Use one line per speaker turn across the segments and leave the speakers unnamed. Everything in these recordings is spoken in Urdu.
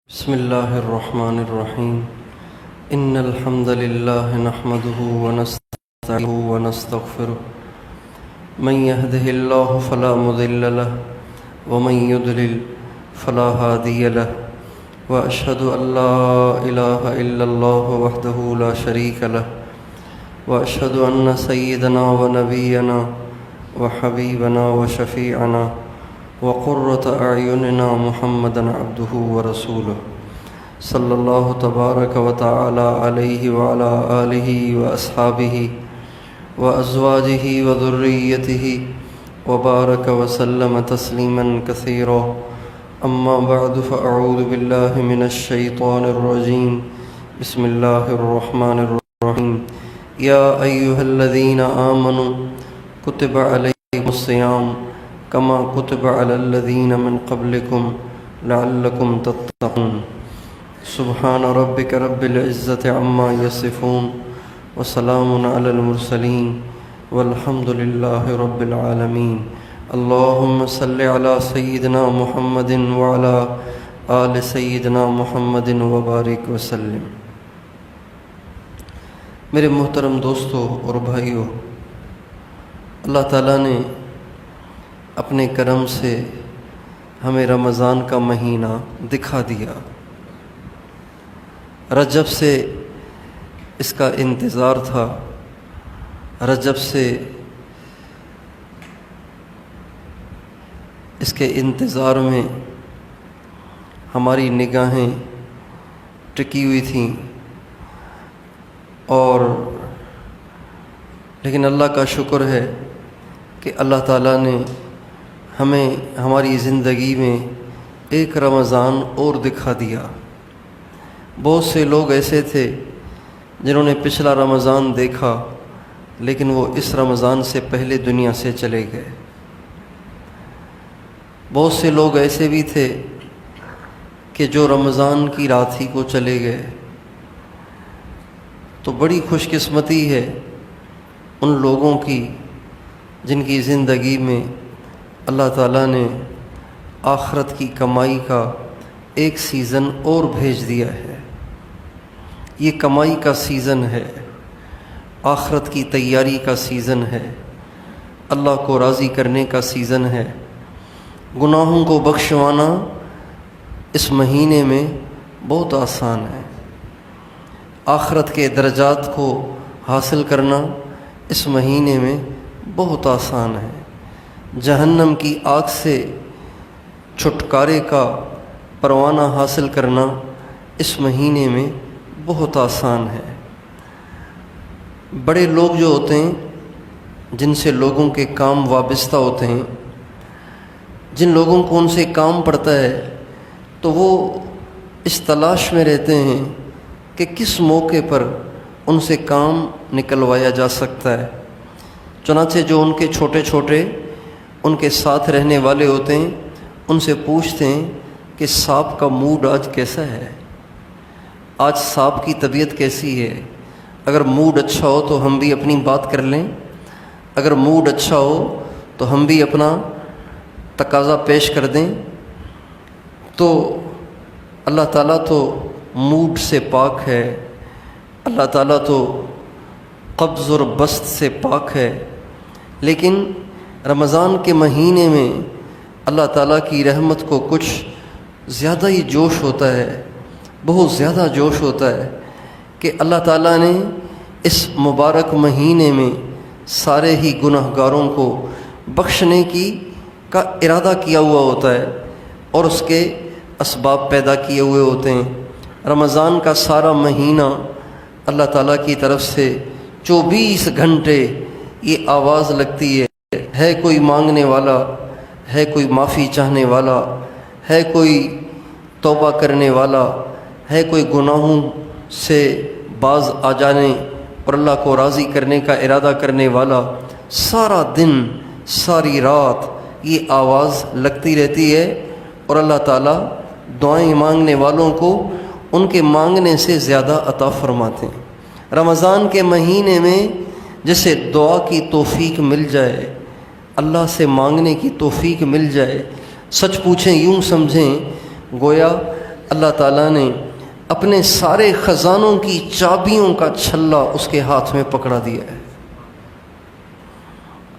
بسم الله الرحمن الرحيم إن الحمد لله نحمده ونستعينه ونستغفره من يهده الله فلا مضل له ومن يضلل فلا هادي له وأشهد أن لا إله إلا الله وحده لا شريك له وأشهد أن سيدنا ونبينا وحبيبنا وشفيعنا وقرة أعيننا محمدا عبده ورسوله صلى الله تبارك وتعالى عليه وعلى آله وأصحابه وأزواجه وذريته وبارك وسلم تسليما كثيرا أما بعد فأعوذ بالله من الشيطان الرجيم بسم الله الرحمن الرحيم يا أيها الذين آمنوا كتب عليكم الصيام كما كتب على الذين من قبلكم لعلكم تتقون سبحان ربك رب العزة عما يصفون وسلام على المرسلين والحمد لله رب العالمين اللهم صل على سيدنا محمد وعلى آل سيدنا محمد وبارك وسلم۔ میرے محترم دوستو اور بھائیو، اللہ تعالیٰ نے اپنے کرم سے ہمیں رمضان کا مہینہ دکھا دیا۔ رجب سے اس کا انتظار تھا، رجب سے اس کے انتظار میں ہماری نگاہیں ٹکی ہوئی تھیں، اور لیکن اللہ کا شکر ہے کہ اللہ تعالیٰ نے ہمیں ہماری زندگی میں ایک رمضان اور دکھا دیا۔ بہت سے لوگ ایسے تھے جنہوں نے پچھلا رمضان دیکھا، لیکن وہ اس رمضان سے پہلے دنیا سے چلے گئے۔ بہت سے لوگ ایسے بھی تھے کہ جو رمضان کی رات ہی کو چلے گئے۔ تو بڑی خوش قسمتی ہے ان لوگوں کی جن کی زندگی میں اللہ تعالیٰ نے آخرت کی کمائی کا ایک سیزن اور بھیج دیا ہے۔ یہ کمائی کا سیزن ہے، آخرت کی تیاری کا سیزن ہے، اللہ کو راضی کرنے کا سیزن ہے۔ گناہوں کو بخشوانا اس مہینے میں بہت آسان ہے، آخرت کے درجات کو حاصل کرنا اس مہینے میں بہت آسان ہے، جہنم کی آگ سے چھٹکارے کا پروانہ حاصل کرنا اس مہینے میں بہت آسان ہے۔ بڑے لوگ جو ہوتے ہیں، جن سے لوگوں کے کام وابستہ ہوتے ہیں، جن لوگوں کو ان سے کام پڑتا ہے، تو وہ اس تلاش میں رہتے ہیں کہ کس موقع پر ان سے کام نکلوایا جا سکتا ہے۔ چنانچہ جو ان کے چھوٹے چھوٹے ان کے ساتھ رہنے والے ہوتے ہیں، ان سے پوچھتے ہیں کہ صاحب کا موڈ آج کیسا ہے، آج صاحب کی طبیعت کیسی ہے۔ اگر موڈ اچھا ہو تو ہم بھی اپنی بات کر لیں، اگر موڈ اچھا ہو تو ہم بھی اپنا تقاضا پیش کر دیں۔ تو اللہ تعالیٰ تو موڈ سے پاک ہے، اللہ تعالیٰ تو قبض اور بسط سے پاک ہے، لیکن رمضان کے مہینے میں اللہ تعالیٰ کی رحمت کو کچھ زیادہ ہی جوش ہوتا ہے، بہت زیادہ جوش ہوتا ہے کہ اللہ تعالیٰ نے اس مبارک مہینے میں سارے ہی گناہ گاروں کو بخشنے کا ارادہ کیا ہوا ہوتا ہے، اور اس کے اسباب پیدا کیے ہوئے ہوتے ہیں۔ رمضان کا سارا مہینہ اللہ تعالیٰ کی طرف سے 24 گھنٹے یہ آواز لگتی ہے کوئی مانگنے والا، ہے کوئی معافی چاہنے والا، ہے کوئی توبہ کرنے والا، ہے کوئی گناہوں سے باز آ جانے اور اللہ کو راضی کرنے کا ارادہ کرنے والا۔ سارا دن ساری رات یہ آواز لگتی رہتی ہے، اور اللہ تعالیٰ دعائیں مانگنے والوں کو ان کے مانگنے سے زیادہ عطا فرماتے ہیں۔ رمضان کے مہینے میں جسے دعا کی توفیق مل جائے، اللہ سے مانگنے کی توفیق مل جائے، سچ پوچھیں یوں سمجھیں گویا اللہ تعالیٰ نے اپنے سارے خزانوں کی چابیوں کا چھلا اس کے ہاتھ میں پکڑا دیا ہے۔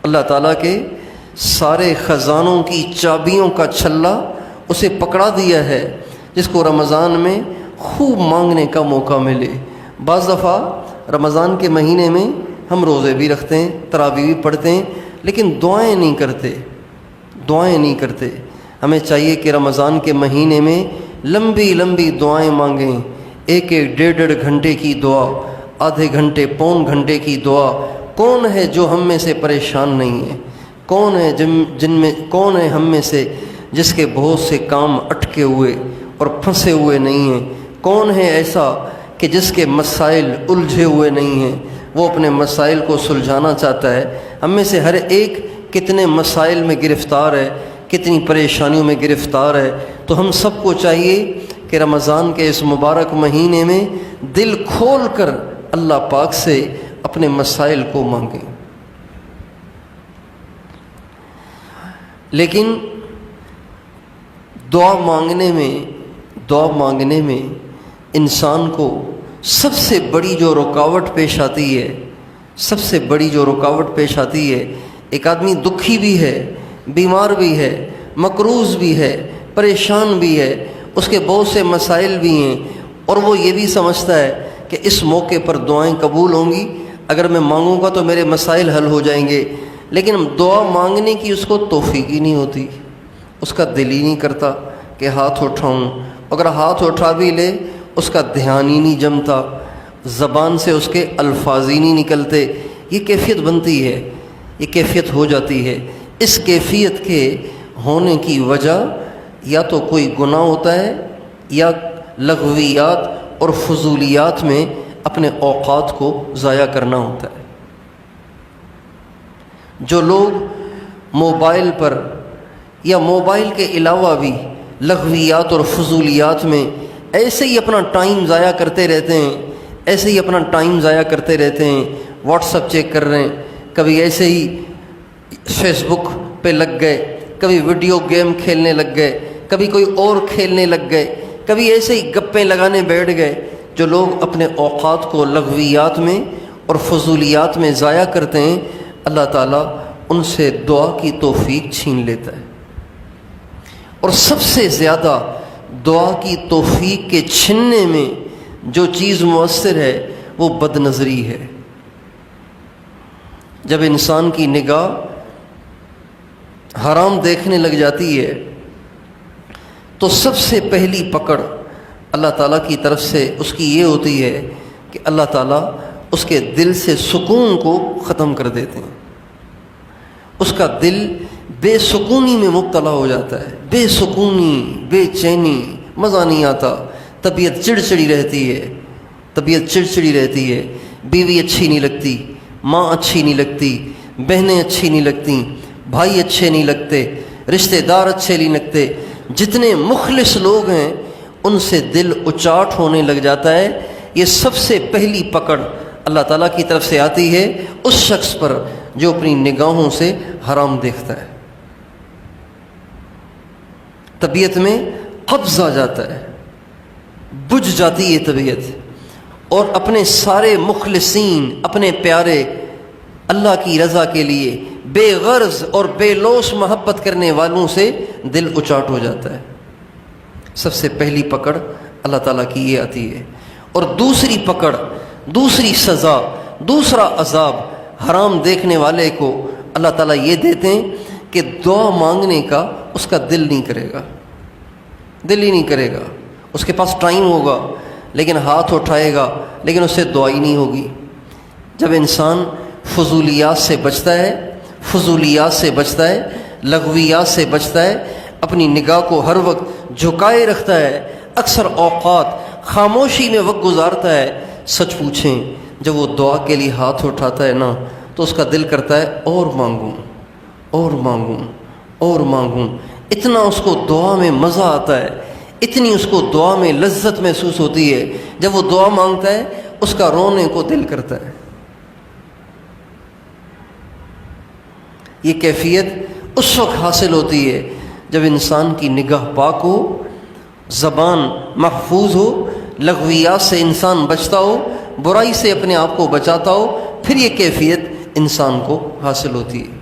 اللہ تعالیٰ کے سارے خزانوں کی چابیوں کا چھلا اسے پکڑا دیا ہے، جس کو رمضان میں خوب مانگنے کا موقع ملے۔ بعض دفعہ رمضان کے مہینے میں ہم روزے بھی رکھتے ہیں، تراویح بھی پڑھتے ہیں، لیکن دعائیں نہیں کرتے۔ ہمیں چاہیے کہ رمضان کے مہینے میں لمبی لمبی دعائیں مانگیں، ایک ڈیڑھ گھنٹے کی دعا، آدھے گھنٹے پون گھنٹے کی دعا۔ کون ہے جو ہم میں سے پریشان نہیں ہے؟ کون ہے ہم میں سے جس کے بہت سے کام اٹکے ہوئے اور پھنسے ہوئے نہیں ہیں؟ کون ہے ایسا کہ جس کے مسائل الجھے ہوئے نہیں ہیں؟ وہ اپنے مسائل کو سلجھانا چاہتا ہے۔ ہم میں سے ہر ایک کتنے مسائل میں گرفتار ہے، کتنی پریشانیوں میں گرفتار ہے۔ تو ہم سب کو چاہیے کہ رمضان کے اس مبارک مہینے میں دل کھول کر اللہ پاک سے اپنے مسائل کو مانگیں۔ لیکن دعا مانگنے میں انسان کو سب سے بڑی جو رکاوٹ پیش آتی ہے، ایک آدمی دکھی بھی ہے، بیمار بھی ہے، مقروض بھی ہے، پریشان بھی ہے، اس کے بہت سے مسائل بھی ہیں، اور وہ یہ بھی سمجھتا ہے کہ اس موقع پر دعائیں قبول ہوں گی، اگر میں مانگوں گا تو میرے مسائل حل ہو جائیں گے۔ لیکن دعا مانگنے کی اس کو توفیق ہی نہیں ہوتی، اس کا دل ہی نہیں کرتا کہ ہاتھ اٹھاؤں۔ اگر ہاتھ اٹھا بھی لے اس کا دھیان ہی نہیں جمتا، زبان سے اس کے الفاظ ہی نہیں نکلتے۔ یہ کیفیت بنتی ہے، یہ کیفیت ہو جاتی ہے۔ اس کیفیت کے ہونے کی وجہ یا تو کوئی گناہ ہوتا ہے یا لغویات اور فضولیات میں اپنے اوقات کو ضائع کرنا ہوتا ہے۔ جو لوگ موبائل پر یا موبائل کے علاوہ بھی لغویات اور فضولیات میں ایسے ہی اپنا ٹائم ضائع کرتے رہتے ہیں، واٹس ایپ چیک کر رہے ہیں، کبھی ایسے ہی فیس بک پہ لگ گئے، کبھی ویڈیو گیم کھیلنے لگ گئے، کبھی کوئی اور کھیلنے لگ گئے، کبھی ایسے ہی گپیں لگانے بیٹھ گئے۔ جو لوگ اپنے اوقات کو لغویات میں اور فضولیات میں ضائع کرتے ہیں، اللہ تعالیٰ ان سے دعا کی توفیق چھین لیتا ہے۔ اور سب سے زیادہ دعا کی توفیق کے چھننے میں جو چیز مؤثر ہے وہ بد نظری ہے۔ جب انسان کی نگاہ حرام دیکھنے لگ جاتی ہے تو سب سے پہلی پکڑ اللہ تعالیٰ کی طرف سے اس کی یہ ہوتی ہے کہ اللہ تعالیٰ اس کے دل سے سکون کو ختم کر دیتے ہیں۔ اس کا دل بے سکونی میں مبتلا ہو جاتا ہے، بے سکونی، بے چینی، مزہ نہیں آتا، طبیعت چڑچڑی رہتی ہے، بیوی اچھی نہیں لگتی، ماں اچھی نہیں لگتی، بہنیں اچھی نہیں لگتی، بھائی اچھے نہیں لگتے، رشتہ دار اچھے نہیں لگتے۔ جتنے مخلص لوگ ہیں ان سے دل اچاٹ ہونے لگ جاتا ہے۔ یہ سب سے پہلی پکڑ اللہ تعالیٰ کی طرف سے آتی ہے اس شخص پر جو اپنی نگاہوں سے حرام دیکھتا ہے۔ طبیعت میں قبض آ جاتا ہے، بجھ جاتی ہے طبیعت، اور اپنے سارے مخلصین، اپنے پیارے اللہ کی رضا کے لیے بے غرض اور بے لوث محبت کرنے والوں سے دل اچاٹ ہو جاتا ہے۔ سب سے پہلی پکڑ اللہ تعالیٰ کی یہ آتی ہے۔ اور دوسری پکڑ، دوسری سزا، دوسرا عذاب حرام دیکھنے والے کو اللہ تعالیٰ یہ دیتے ہیں کہ دعا مانگنے کا اس کا دل ہی نہیں کرے گا۔ اس کے پاس ٹائم ہوگا لیکن ہاتھ اٹھائے گا لیکن اس سے دعا ہی نہیں ہوگی۔ جب انسان فضولیات سے بچتا ہے، لغویات سے بچتا ہے، اپنی نگاہ کو ہر وقت جھکائے رکھتا ہے، اکثر اوقات خاموشی میں وقت گزارتا ہے، سچ پوچھیں جب وہ دعا کے لیے ہاتھ اٹھاتا ہے نا تو اس کا دل کرتا ہے اور مانگوں۔ اتنا اس کو دعا میں مزہ آتا ہے، اتنی اس کو دعا میں لذت محسوس ہوتی ہے۔ جب وہ دعا مانگتا ہے اس کا رونے کو دل کرتا ہے۔ یہ کیفیت اس وقت حاصل ہوتی ہے جب انسان کی نگاہ پاک ہو زبان محفوظ ہو، لغویات سے انسان بچتا ہو، برائی سے اپنے آپ کو بچاتا ہو، پھر یہ کیفیت انسان کو حاصل ہوتی ہے۔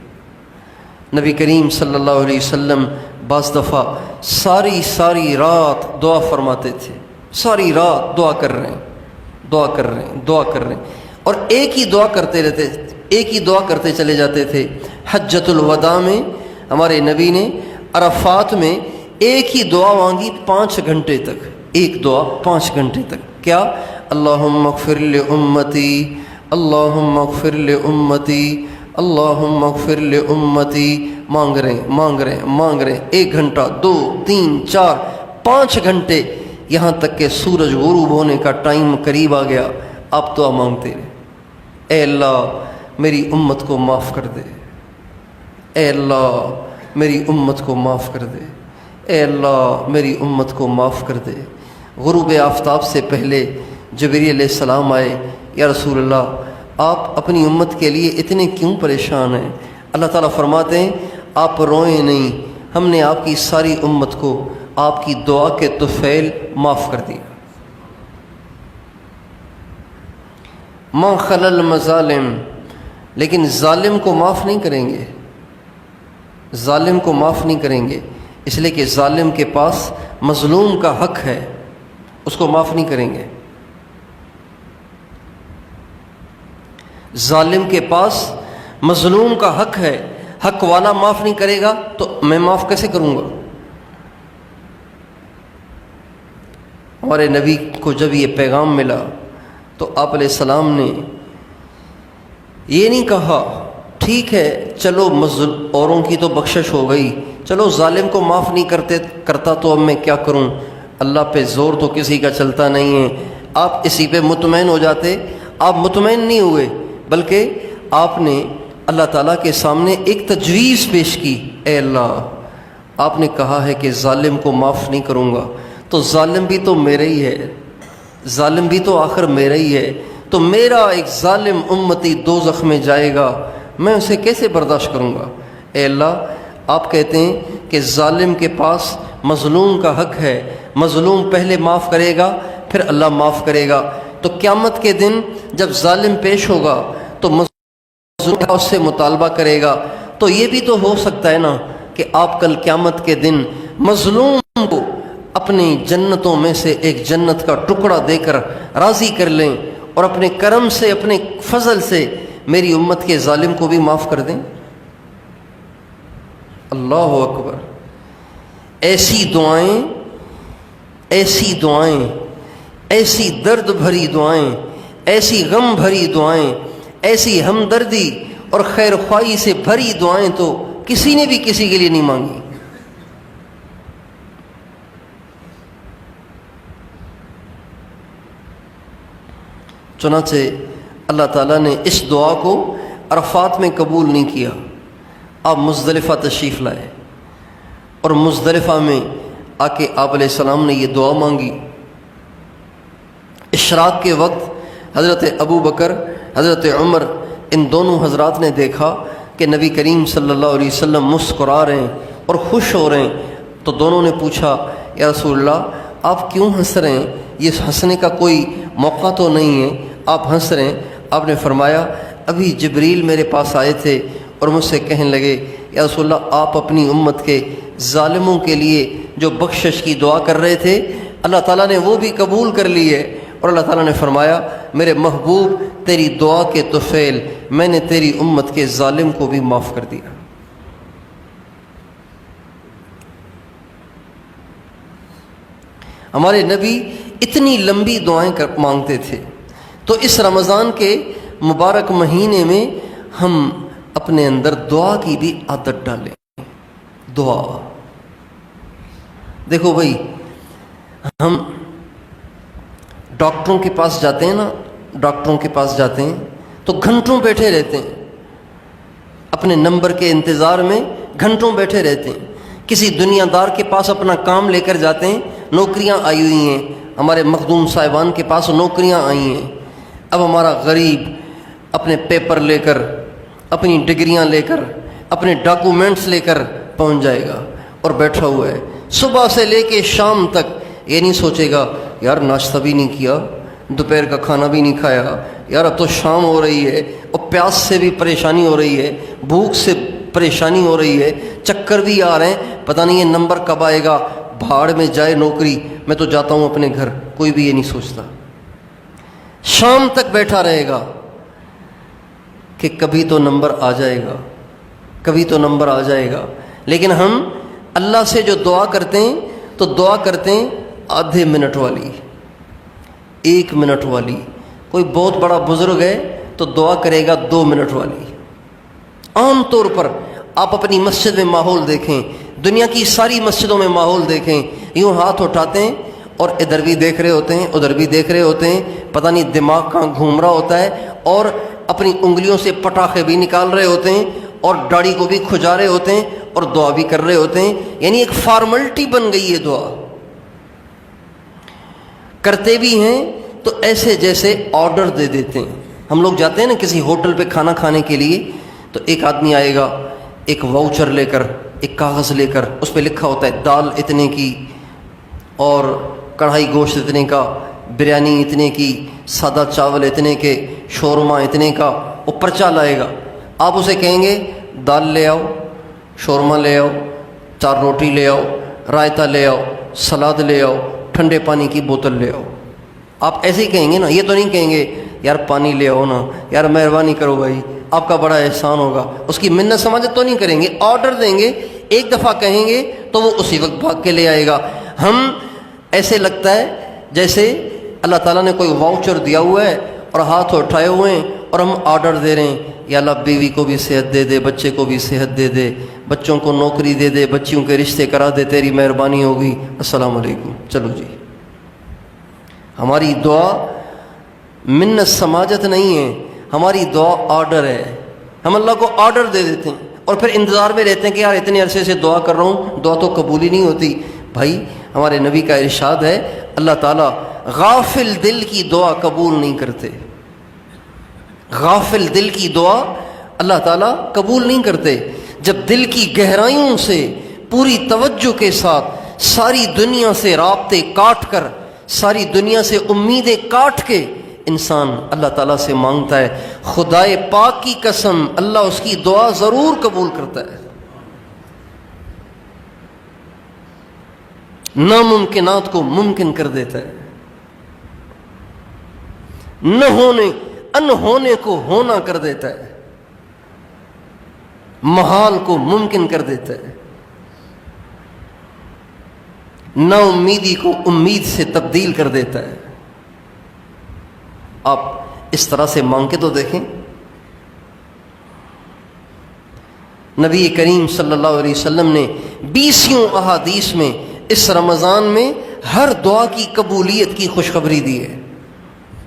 نبی کریم صلی اللہ علیہ وسلم بعض دفعہ ساری رات دعا فرماتے تھے، ساری رات دعا کر رہے ہیں اور ایک ہی دعا کرتے رہتے، ایک ہی دعا کرتے چلے جاتے تھے۔ حجۃ الوداع میں ہمارے نبی نے عرفات میں ایک ہی دعا مانگی 5 گھنٹے تک، ایک دعا 5 گھنٹے تک۔ کیا؟ اللہم اغفر لامتی، اللہم اغفر لامتی، اللہم اغفر لامتی، مانگ رہے ہیں 1 گھنٹہ، 2، 3، 4، 5 گھنٹے، یہاں تک کہ سورج غروب ہونے کا ٹائم قریب آ گیا، آپ دعا مانگتے رہے، اے اللہ میری امت کو معاف کر دے، اے اللہ میری امت کو معاف کر دے، اے اللہ میری امت کو معاف کر دے۔ غروب آفتاب سے پہلے جبریل علیہ السلام آئے، یا رسول اللہ آپ اپنی امت کے لیے اتنے کیوں پریشان ہیں؟ اللہ تعالیٰ فرماتے ہیں آپ روئیں نہیں، ہم نے آپ کی ساری امت کو آپ کی دعا کے طفیل معاف کر دیا۔ ما خلل مظالم، لیکن ظالم کو معاف نہیں کریں گے، ظالم کو معاف نہیں کریں گے، اس لیے کہ ظالم کے پاس مظلوم کا حق ہے، اس کو معاف نہیں کریں گے۔ ظالم کے پاس مظلوم کا حق ہے، حق والا معاف نہیں کرے گا تو میں معاف کیسے کروں گا؟ ہمارے نبی کو جب یہ پیغام ملا تو آپ علیہ السلام نے یہ نہیں کہا ٹھیک ہے چلو اوروں کی تو بخشش ہو گئی، چلو ظالم کو معاف نہیں کرتا تو اب میں کیا کروں، اللہ پہ زور تو کسی کا چلتا نہیں ہے، آپ اسی پہ مطمئن ہو جاتے۔ آپ مطمئن نہیں ہوئے، بلکہ آپ نے اللہ تعالیٰ کے سامنے ایک تجویز پیش کی، اے اللہ آپ نے کہا ہے کہ ظالم کو معاف نہیں کروں گا، تو ظالم بھی تو میرا ہی ہے، ظالم بھی تو آخر میرا ہی ہے، تو میرا ایک ظالم امتی دوزخ میں جائے گا، میں اسے کیسے برداشت کروں گا؟ اے اللہ آپ کہتے ہیں کہ ظالم کے پاس مظلوم کا حق ہے، مظلوم پہلے معاف کرے گا پھر اللہ معاف کرے گا، تو قیامت کے دن جب ظالم پیش ہوگا تو مظلوم اس سے مطالبہ کرے گا، تو یہ بھی تو ہو سکتا ہے نا کہ آپ کل قیامت کے دن مظلوم کو اپنی جنتوں میں سے ایک جنت کا ٹکڑا دے کر راضی کر لیں اور اپنے کرم سے اپنے فضل سے میری امت کے ظالم کو بھی معاف کر دیں۔ اللہ اکبر! ایسی دعائیں، ایسی دعائیں، ایسی درد بھری دعائیں، ایسی غم بھری دعائیں، ایسی ہمدردی اور خیر خواہی سے بھری دعائیں تو کسی نے بھی کسی کے لیے نہیں مانگی۔ چنانچہ اللہ تعالیٰ نے اس دعا کو عرفات میں قبول نہیں کیا، آپ مزدلفہ تشریف لائے اور مزدلفہ میں آ کے آپ علیہ السلام نے یہ دعا مانگی۔ اشراق کے وقت حضرت ابو بکر، حضرت عمر، ان دونوں حضرات نے دیکھا کہ نبی کریم صلی اللہ علیہ وسلم مسکرا رہے ہیں اور خوش ہو رہے ہیں، تو دونوں نے پوچھا یا رسول اللہ آپ کیوں ہنس رہے ہیں؟ یہ ہنسنے کا کوئی موقع تو نہیں ہے، آپ ہنس رہے ہیں۔ آپ نے فرمایا ابھی جبریل میرے پاس آئے تھے اور مجھ سے کہنے لگے یا رسول اللہ آپ اپنی امت کے ظالموں کے لیے جو بخشش کی دعا کر رہے تھے اللہ تعالیٰ نے وہ بھی قبول کر لی ہے، اور اللہ تعالیٰ نے فرمایا میرے محبوب تیری دعا کے طفیل میں نے تیری امت کے ظالم کو بھی معاف کر دیا۔ ہمارے نبی اتنی لمبی دعائیں مانگتے تھے، تو اس رمضان کے مبارک مہینے میں ہم اپنے اندر دعا کی بھی عادت ڈالیں۔ دعا، دیکھو بھائی ہم ڈاکٹروں کے پاس جاتے ہیں نا، ڈاکٹروں کے پاس جاتے ہیں تو گھنٹوں بیٹھے رہتے ہیں، اپنے نمبر کے انتظار میں گھنٹوں بیٹھے رہتے ہیں۔ کسی دنیا دار کے پاس اپنا کام لے کر جاتے ہیں، نوکریاں آئی ہوئی ہیں، ہمارے مخدوم صاحبان کے پاس نوکریاں آئی ہیں، اب ہمارا غریب اپنے پیپر لے کر، اپنی ڈگریاں لے کر، اپنے ڈاکومنٹس لے کر پہنچ جائے گا اور بیٹھا ہوا ہے، صبح سے لے کے شام تک یہ نہیں سوچے گا یار ناشتہ بھی نہیں کیا، دوپہر کا کھانا بھی نہیں کھایا، یار اب تو شام ہو رہی ہے اور پیاس سے بھی پریشانی ہو رہی ہے، بھوک سے پریشانی ہو رہی ہے، چکر بھی آ رہے ہیں، پتہ نہیں یہ نمبر کب آئے گا، بھاڑ میں جائے نوکری، میں تو جاتا ہوں اپنے گھر۔ کوئی بھی یہ نہیں سوچتا، شام تک بیٹھا رہے گا کہ کبھی تو نمبر آ جائے گا، کبھی تو نمبر آ جائے گا۔ لیکن ہم اللہ سے جو دعا کرتے ہیں تو دعا کرتے ہیں آدھے منٹ والی، 1 منٹ والی۔ کوئی بہت بڑا بزرگ ہے تو دعا کرے گا 2 منٹ والی۔ عام طور پر آپ اپنی مسجد میں ماحول دیکھیں، دنیا کی ساری مسجدوں میں ماحول دیکھیں، یوں ہاتھ اٹھاتے ہیں اور ادھر بھی دیکھ رہے ہوتے ہیں، ادھر بھی دیکھ رہے ہوتے ہیں، پتہ نہیں دماغ کہاں گھوم رہا ہوتا ہے، اور اپنی انگلیوں سے پٹاخے بھی نکال رہے ہوتے ہیں اور داڑھی کو بھی کھجا رہے ہوتے ہیں اور دعا بھی کر رہے ہوتے ہیں۔ یعنی ایک فارملٹی بن گئی ہے دعا۔ کرتے بھی ہیں تو ایسے جیسے آرڈر دے دیتے ہیں۔ ہم لوگ جاتے ہیں نا کسی ہوٹل پہ کھانا کھانے کے لیے، تو ایک آدمی آئے گا ایک واؤچر لے کر، ایک کاغذ لے کر، اس پہ لکھا ہوتا ہے دال اتنے کی اور کڑھائی گوشت اتنے کا، بریانی اتنے کی، سادہ چاول اتنے کے، شورما اتنے کا، وہ پرچہ لائے گا۔ آپ اسے کہیں گے دال لے آؤ، شورما لے آؤ، 4 روٹی لے آؤ، رائتہ لے آؤ، سلاد لے آؤ، ٹھنڈے پانی کی بوتل لے آؤ۔ آپ ایسے ہی کہیں گے نا، یہ تو نہیں کہیں گے یار پانی لے آؤ نا، یار مہربانی کرو بھائی، آپ کا بڑا احسان ہوگا۔ اس کی منت سماجت تو نہیں کریں گے، آرڈر دیں گے، ایک دفعہ کہیں گے تو وہ اسی وقت بھاگ کے لے آئے گا۔ ہم ایسے لگتا ہے جیسے اللہ تعالیٰ نے کوئی واؤچر دیا ہوا ہے اور ہاتھ اٹھائے ہوئے ہیں اور ہم آرڈر دے رہے ہیں، یا اللہ بیوی کو بھی صحت دے دے، بچے کو بھی صحت دے دے، بچوں کو نوکری دے دے، بچیوں کے رشتے کرا دے، تیری مہربانی ہوگی، السلام علیکم، چلو جی۔ ہماری دعا منت سماجت نہیں ہے، ہماری دعا آرڈر ہے۔ ہم اللہ کو آرڈر دے دیتے ہیں اور پھر انتظار میں رہتے ہیں کہ یار اتنے عرصے سے دعا کر رہا ہوں، دعا تو قبول ہی نہیں ہوتی۔ بھائی ہمارے نبی کا ارشاد ہے، اللہ تعالیٰ غافل دل کی دعا قبول نہیں کرتے۔ غافل دل کی دعا اللہ تعالیٰ قبول نہیں کرتے۔ جب دل کی گہرائیوں سے پوری توجہ کے ساتھ ساری دنیا سے رابطے کاٹ کر، ساری دنیا سے امیدیں کاٹ کے انسان اللہ تعالیٰ سے مانگتا ہے، خدائے پاک کی قسم اللہ اس کی دعا ضرور قبول کرتا ہے۔ ناممکنات کو ممکن کر دیتا ہے، نہ ہونے انہونے کو ہونا کر دیتا ہے، محال کو ممکن کر دیتا ہے، نا امیدی کو امید سے تبدیل کر دیتا ہے۔ آپ اس طرح سے مانگ کے تو دیکھیں۔ نبی کریم صلی اللہ علیہ وسلم نے 20 احادیث میں اس رمضان میں ہر دعا کی قبولیت کی خوشخبری دی ہے۔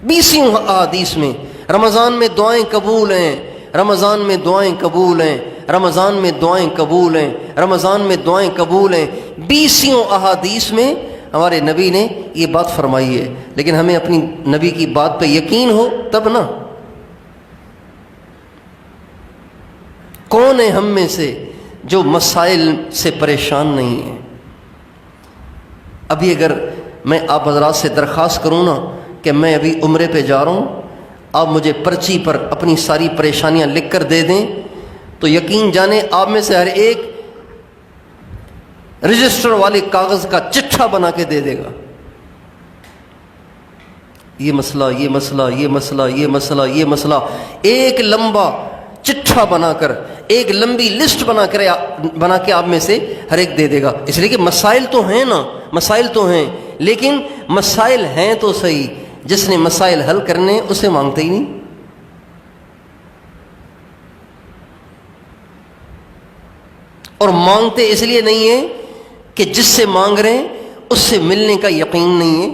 20 احادیث میں رمضان میں دعائیں قبول ہیں، رمضان میں دعائیں قبول ہیں، رمضان میں دعائیں قبول ہیں، رمضان میں دعائیں قبول ہیں۔ 20 احادیث میں ہمارے نبی نے یہ بات فرمائی ہے، لیکن ہمیں اپنی نبی کی بات پہ یقین ہو تب نا۔ کون ہے ہم میں سے جو مسائل سے پریشان نہیں ہے؟ ابھی اگر میں آپ حضرات سے درخواست کروں نا کہ میں ابھی عمرے پہ جا رہا ہوں، آپ مجھے پرچی پر اپنی ساری پریشانیاں لکھ کر دے دیں، تو یقین جانیں آپ میں سے ہر ایک رجسٹر والے کاغذ کا چٹھا بنا کے دے دے گا، یہ مسئلہ، یہ مسئلہ، یہ مسئلہ، یہ مسئلہ، یہ مسئلہ، ایک لمبا چٹھا بنا کر، ایک لمبی لسٹ بنا کے آپ میں سے ہر ایک دے دے گا۔ اس لیے کہ مسائل تو ہیں نا، مسائل تو ہیں، لیکن مسائل ہیں تو صحیح، جس نے مسائل حل کرنے اسے مانگتے ہی نہیں۔ اور مانگتے اس لیے نہیں ہے کہ جس سے مانگ رہے ہیں اس سے ملنے کا یقین نہیں ہے۔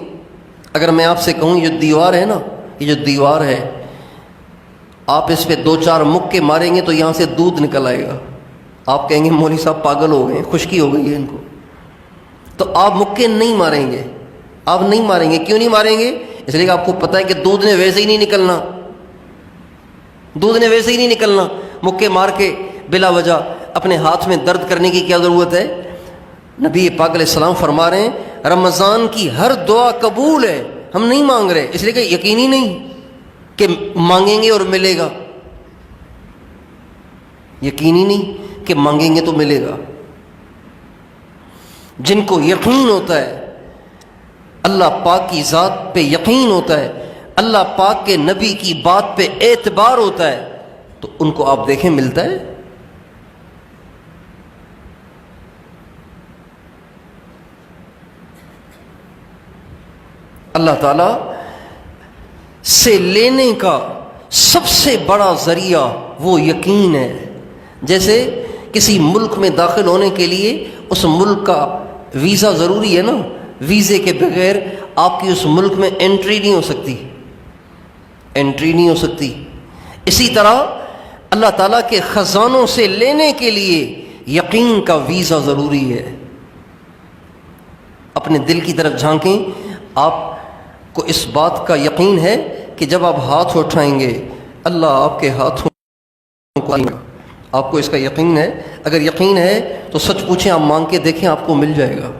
اگر میں آپ سے کہوں یہ دیوار ہے نا، یہ جو دیوار ہے، آپ اس پہ 2-4 مکے ماریں گے تو یہاں سے دودھ نکل آئے گا، آپ کہیں گے مولوی صاحب پاگل ہو گئے، خشکی ہو گئی ہے ان کو، تو آپ مکے نہیں ماریں گے، آپ نہیں ماریں گے۔ کیوں نہیں ماریں گے؟ اس لیے کہ آپ کو پتہ ہے کہ دودھ نے ویسے ہی نہیں نکلنا، دودھ نے ویسے ہی نہیں نکلنا۔ مکے مار کے بلا وجہ اپنے ہاتھ میں درد کرنے کی کیا ضرورت ہے؟ نبی پاک علیہ السلام فرما رہے ہیں رمضان کی ہر دعا قبول ہے، ہم نہیں مانگ رہے اس لیے کہ یقینی نہیں کہ مانگیں گے اور ملے گا، یقینی نہیں کہ مانگیں گے تو ملے گا۔ جن کو یقین ہوتا ہے، اللہ پاک کی ذات پہ یقین ہوتا ہے، اللہ پاک کے نبی کی بات پہ اعتبار ہوتا ہے، تو ان کو آپ دیکھیں ملتا ہے۔ اللہ تعالیٰ سے لینے کا سب سے بڑا ذریعہ وہ یقین ہے۔ جیسے کسی ملک میں داخل ہونے کے لیے اس ملک کا ویزا ضروری ہے نا، ویزے کے بغیر آپ کی اس ملک میں انٹری نہیں ہو سکتی، انٹری نہیں ہو سکتی۔ اسی طرح اللہ تعالیٰ کے خزانوں سے لینے کے لیے یقین کا ویزا ضروری ہے۔ اپنے دل کی طرف جھانکیں، آپ کو اس بات کا یقین ہے کہ جب آپ ہاتھ اٹھائیں گے اللہ آپ کے ہاتھوں کو آئے گا، آپ کو اس کا یقین ہے؟ اگر یقین ہے تو سچ پوچھیں، آپ مانگ کے دیکھیں، آپ کو مل جائے گا۔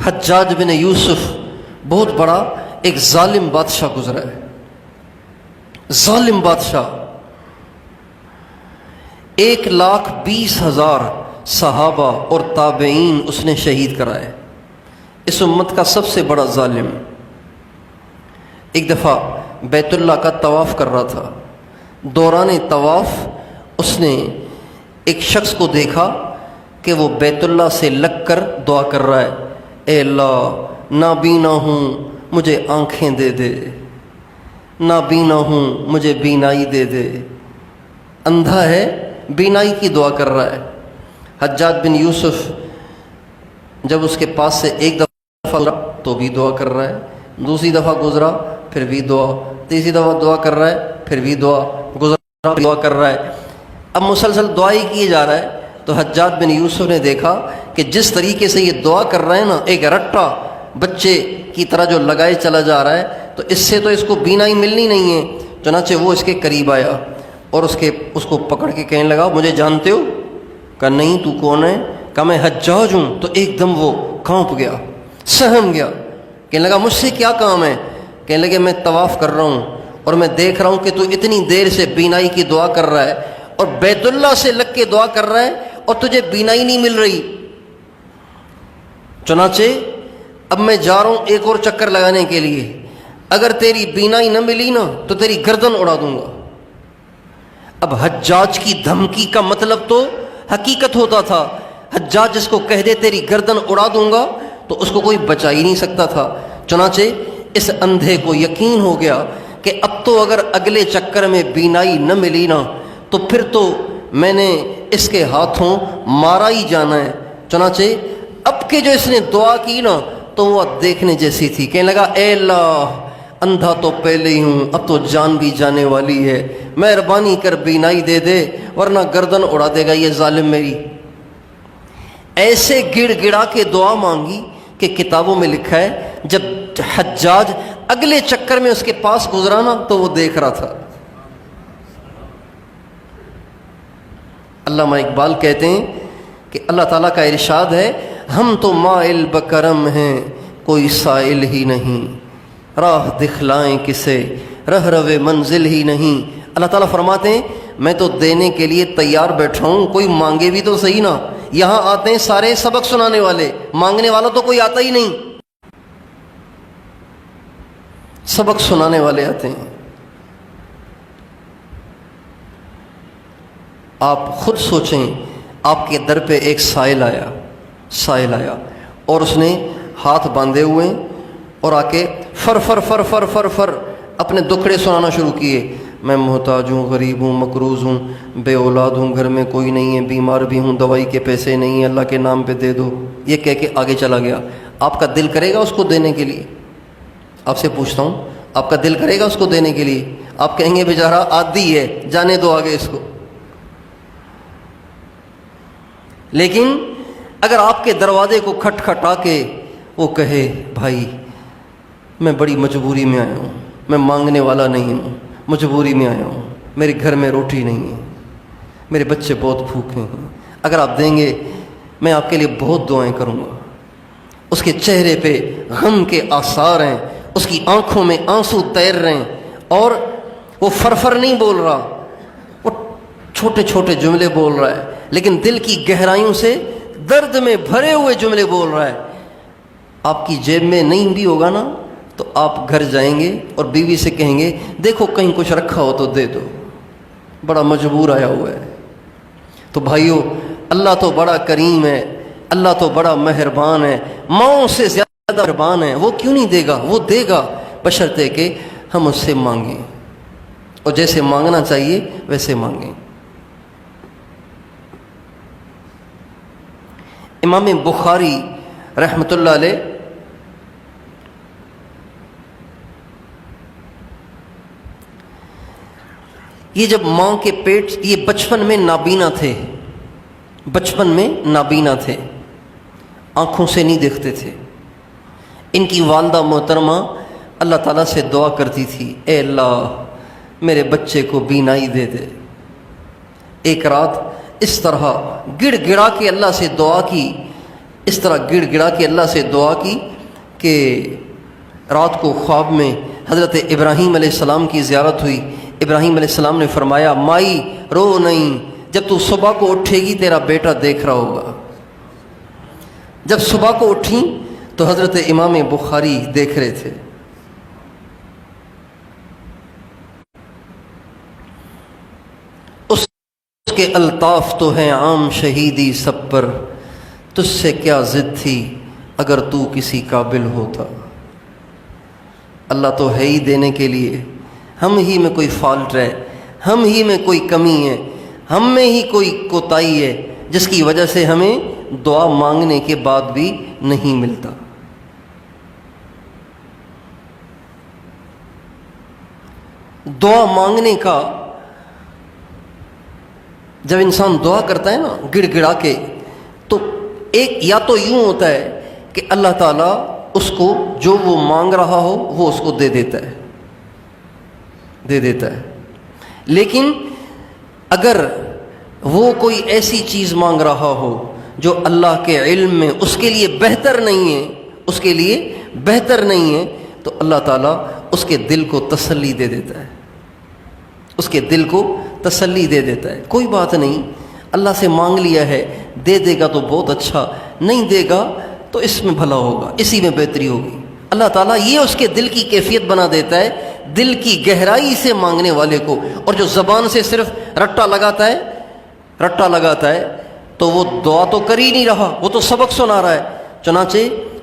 حجاج بن یوسف بہت بڑا ایک ظالم بادشاہ گزرا ہے، ظالم بادشاہ۔ 1,20,000 صحابہ اور تابعین اس نے شہید کرائے، اس امت کا سب سے بڑا ظالم۔ ایک دفعہ بیت اللہ کا طواف کر رہا تھا، دوران طواف اس نے ایک شخص کو دیکھا کہ وہ بیت اللہ سے لگ کر دعا کر رہا ہے، اے اللہ نابینا ہوں مجھے آنکھیں دے دے، نابینا ہوں مجھے بینائی دے دے۔ اندھا ہے، بینائی کی دعا کر رہا ہے۔ حجاج بن یوسف جب اس کے پاس سے ایک دفعہ گزرا تو بھی دعا کر رہا ہے، دوسری دفعہ گزرا پھر بھی دعا، تیسری دفعہ دعا کر رہا ہے پھر بھی دعا، گزرا دعا کر رہا ہے۔ اب مسلسل دعا ہی کیے جا رہا ہے، تو حجاج بن یوسف نے دیکھا کہ جس طریقے سے یہ دعا کر رہا ہے نا، ایک رٹا بچے کی طرح جو لگائے چلا جا رہا ہے، تو اس سے تو اس کو بینائی ملنی نہیں ہے۔ چنانچہ وہ اس کے قریب آیا اور اس کو پکڑ کے کہنے لگا، مجھے جانتے ہو؟ کہا نہیں، تو کون ہے؟ کہا میں حجاج ہوں۔ تو ایک دم وہ کانپ گیا، سہم گیا، کہنے لگا مجھ سے کیا کام ہے؟ کہنے لگے میں طواف کر رہا ہوں اور میں دیکھ رہا ہوں کہ تو اتنی دیر سے بینائی کی دعا کر رہا ہے اور بیت اللہ سے لگ کے دعا کر رہا ہے اور تجھے بینائی نہیں مل رہی۔ چنانچہ اب میں جا رہا ہوں ایک اور چکر لگانے کے لیے، اگر تیری بینائی نہ ملی نا تو تیری گردن اڑا دوں گا۔ اب حجاج کی دھمکی کا مطلب تو حقیقت ہوتا تھا، حجاج جس کو کہہ دے تیری گردن اڑا دوں گا تو اس کو کوئی بچا ہی نہیں سکتا تھا۔ چنانچہ اس اندھے کو یقین ہو گیا کہ اب تو اگر اگلے چکر میں بینائی نہ ملی نا تو پھر تو میں نے اس کے ہاتھوں مارا ہی جانا ہے۔ چنانچہ اب کہ جو اس نے دعا کی نا تو وہ دیکھنے جیسی تھی، کہنے لگا اے اللہ اندھا تو پہلے ہی ہوں، اب تو جان بھی جانے والی ہے، مہربانی کر بینائی دے دے ورنہ گردن اڑا دے گا یہ ظالم میری۔ ایسے گڑ گڑا کے دعا مانگی کہ کتابوں میں لکھا ہے جب حجاج اگلے چکر میں اس کے پاس گزرا نا تو وہ دیکھ رہا تھا۔ علامہ اقبال کہتے ہیں کہ اللہ تعالیٰ کا ارشاد ہے، ہم تو مائل بکرم ہیں کوئی سائل ہی نہیں، راہ دکھلائیں کسے رہ روے منزل ہی نہیں۔ اللہ تعالیٰ فرماتے ہیں میں تو دینے کے لیے تیار بیٹھا ہوں، کوئی مانگے بھی تو صحیح نا۔ یہاں آتے ہیں سارے سبق سنانے والے، مانگنے والا تو کوئی آتا ہی نہیں، سبق سنانے والے آتے ہیں۔ آپ خود سوچیں، آپ کے در پہ ایک سائل آیا اور اس نے ہاتھ باندھے ہوئے اور آ کے فر فر فر فر فر فر اپنے دکھڑے سنانا شروع کیے، میں محتاج ہوں، غریب ہوں، مقروض ہوں، بے اولاد ہوں، گھر میں کوئی نہیں ہے، بیمار بھی ہوں، دوائی کے پیسے نہیں ہیں، اللہ کے نام پہ دے دو، یہ کہہ کے آگے چلا گیا۔ آپ کا دل کرے گا اس کو دینے کے لیے؟ آپ سے پوچھتا ہوں، آپ کا دل کرے گا اس کو دینے کے لیے؟ آپ کہیں گے بیچارہ عادی ہے، جانے دو آگے اس کو۔ لیکن اگر آپ کے دروازے کو کھٹکھٹا کے وہ کہے بھائی میں بڑی مجبوری میں آیا ہوں، میں مانگنے والا نہیں ہوں، مجبوری میں آیا ہوں، میرے گھر میں روٹی نہیں ہے، میرے بچے بہت بھوکے ہیں، اگر آپ دیں گے میں آپ کے لیے بہت دعائیں کروں گا۔ اس کے چہرے پہ غم کے آثار ہیں، اس کی آنکھوں میں آنسو تیر رہے ہیں، اور وہ فرفر نہیں بول رہا، وہ چھوٹے چھوٹے جملے بول رہا ہے، لیکن دل کی گہرائیوں سے درد میں بھرے ہوئے جملے بول رہا ہے۔ آپ کی جیب میں نہیں بھی ہوگا نا تو آپ گھر جائیں گے اور بیوی سے کہیں گے دیکھو کہیں کچھ رکھا ہو تو دے دو، بڑا مجبور آیا ہوا ہے۔ تو بھائیو، اللہ تو بڑا کریم ہے، اللہ تو بڑا مہربان ہے، ماؤں سے زیادہ مہربان ہے، وہ کیوں نہیں دے گا؟ وہ دے گا، بشرطے کہ ہم اس سے مانگیں، اور جیسے مانگنا چاہیے ویسے مانگیں۔ امام بخاری رحمۃ اللہ علیہ یہ جب ماں کے پیٹ، یہ بچپن میں نابینا تھے، بچپن میں نابینا تھے، آنکھوں سے نہیں دیکھتے تھے۔ ان کی والدہ محترمہ اللہ تعالیٰ سے دعا کرتی تھی، اے اللہ میرے بچے کو بینائی دے دے۔ ایک رات اس طرح گڑ گڑا کے اللہ سے دعا کی، اس طرح گڑ گڑا کے اللہ سے دعا کی کہ رات کو خواب میں حضرت ابراہیم علیہ السلام کی زیارت ہوئی۔ ابراہیم علیہ السلام نے فرمایا مائی رو نہیں، جب تو صبح کو اٹھے گی تیرا بیٹا دیکھ رہا ہوگا۔ جب صبح کو اٹھیں تو حضرت امام بخاری دیکھ رہے تھے۔ اس کے الطاف تو ہیں عام شہیدی سب پر، تجھ سے کیا ضد تھی اگر تو کسی قابل ہوتا۔ اللہ تو ہے ہی دینے کے لیے، ہم ہی میں کوئی فالٹ ہے، ہم ہی میں کوئی کمی ہے، ہم میں ہی کوئی کوتاہی ہے جس کی وجہ سے ہمیں دعا مانگنے کے بعد بھی نہیں ملتا۔ دعا مانگنے کا، جب انسان دعا کرتا ہے نا گڑ گڑا کے، تو ایک یا تو یوں ہوتا ہے کہ اللہ تعالیٰ اس کو جو وہ مانگ رہا ہو وہ اس کو دے دیتا ہے، دے دیتا ہے۔ لیکن اگر وہ کوئی ایسی چیز مانگ رہا ہو جو اللہ کے علم میں اس کے لیے بہتر نہیں ہے، اس کے لیے بہتر نہیں ہے، تو اللہ تعالیٰ اس کے دل کو تسلی دے دیتا ہے، اس کے دل کو تسلی دے دیتا ہے۔ کوئی بات نہیں، اللہ سے مانگ لیا ہے، دے دے گا تو بہت اچھا، نہیں دے گا تو اس میں بھلا ہوگا، اسی میں بہتری ہوگی۔ اللہ تعالیٰ یہ اس کے دل کی کیفیت بنا دیتا ہے، دل کی گہرائی سے مانگنے والے کو۔ اور جو زبان سے صرف رٹا لگاتا ہے تو وہ دعا تو کر ہی نہیں رہا، وہ تو سبق سنا رہا ہے، چنانچہ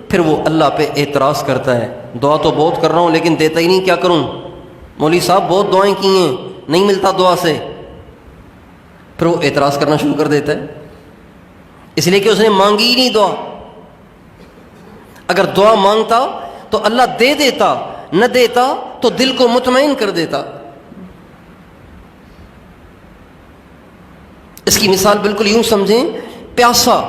پھر وہ اللہ پہ اعتراض کرتا ہے، دعا تو بہت کر رہا ہوں لیکن دیتا ہی نہیں، کیا کروں؟ مولوی صاحب بہت دعائیں کی ہیں، نہیں ملتا دعا سے۔ پھر وہ اعتراض کرنا شروع کر دیتا ہے، اس لیے کہ اس نے مانگی ہی نہیں دعا۔ اگر دعا مانگتا تو اللہ دے دیتا، نہ دیتا تو دل کو مطمئن کر دیتا۔ اس کی مثال بالکل یوں سمجھیں، پیاسا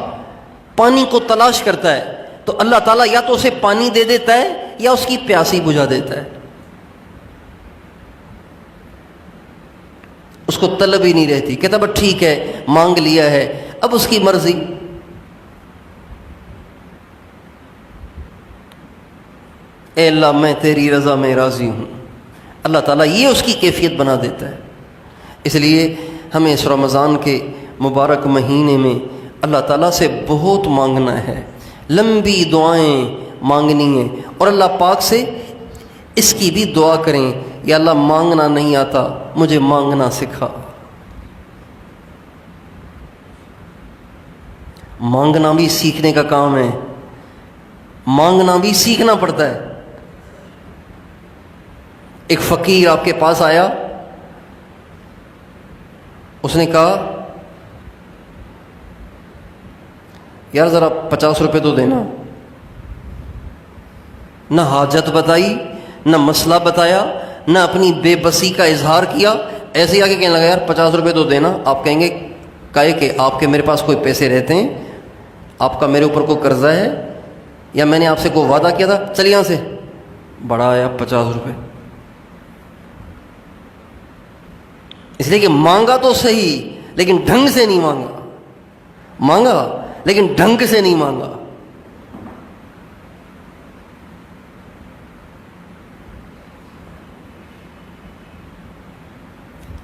پانی کو تلاش کرتا ہے تو اللہ تعالیٰ یا تو اسے پانی دے دیتا ہے یا اس کی پیاسی بجھا دیتا ہے، اس کو طلب ہی نہیں رہتی، کہتا بس ٹھیک ہے مانگ لیا ہے اب اس کی مرضی۔ اے اللہ میں تیری رضا میں راضی ہوں، اللہ تعالیٰ یہ اس کی کیفیت بنا دیتا ہے۔ اس لیے ہمیں اس رمضان کے مبارک مہینے میں اللہ تعالیٰ سے بہت مانگنا ہے، لمبی دعائیں مانگنی ہیں، اور اللہ پاک سے اس کی بھی دعا کریں، یا اللہ مانگنا نہیں آتا مجھے مانگنا سکھا۔ مانگنا بھی سیکھنے کا کام ہے، مانگنا بھی سیکھنا پڑتا ہے۔ ایک فقیر آپ کے پاس آیا، اس نے کہا یار ذرا 50 روپے تو دینا۔ نہ حاجت بتائی، نہ مسئلہ بتایا، نہ اپنی بے بسی کا اظہار کیا، ایسے ہی آگے کہنے لگا یار 50 روپے تو دینا۔ آپ کہیں گے کہ آپ کے میرے پاس کوئی پیسے رہتے ہیں، آپ کا میرے اوپر کوئی قرضہ ہے، یا میں نے آپ سے کوئی وعدہ کیا تھا چل یہاں سے، بڑا آیا 50 روپے۔ اس لیے کہ مانگا تو صحیح لیکن ڈھنگ سے نہیں مانگا، مانگا لیکن ڈھنگ سے نہیں مانگا۔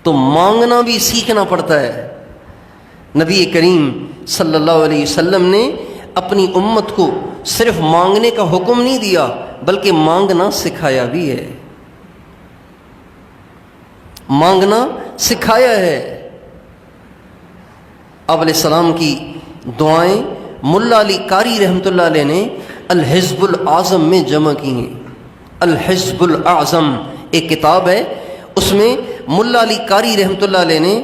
تو مانگنا بھی سیکھنا پڑتا ہے۔ نبی کریم صلی اللہ علیہ وسلم نے اپنی امت کو صرف مانگنے کا حکم نہیں دیا بلکہ مانگنا سکھایا بھی ہے، مانگنا سکھایا ہے۔ آپ علیہ السلام کی دعائیں ملا علی قاری رحمۃ اللہ علیہ نے الحزب الاعظم میں جمع کی ہیں۔ الحزب الاعظم ایک کتاب ہے، اس میں ملا علی قاری رحمۃ اللہ علیہ نے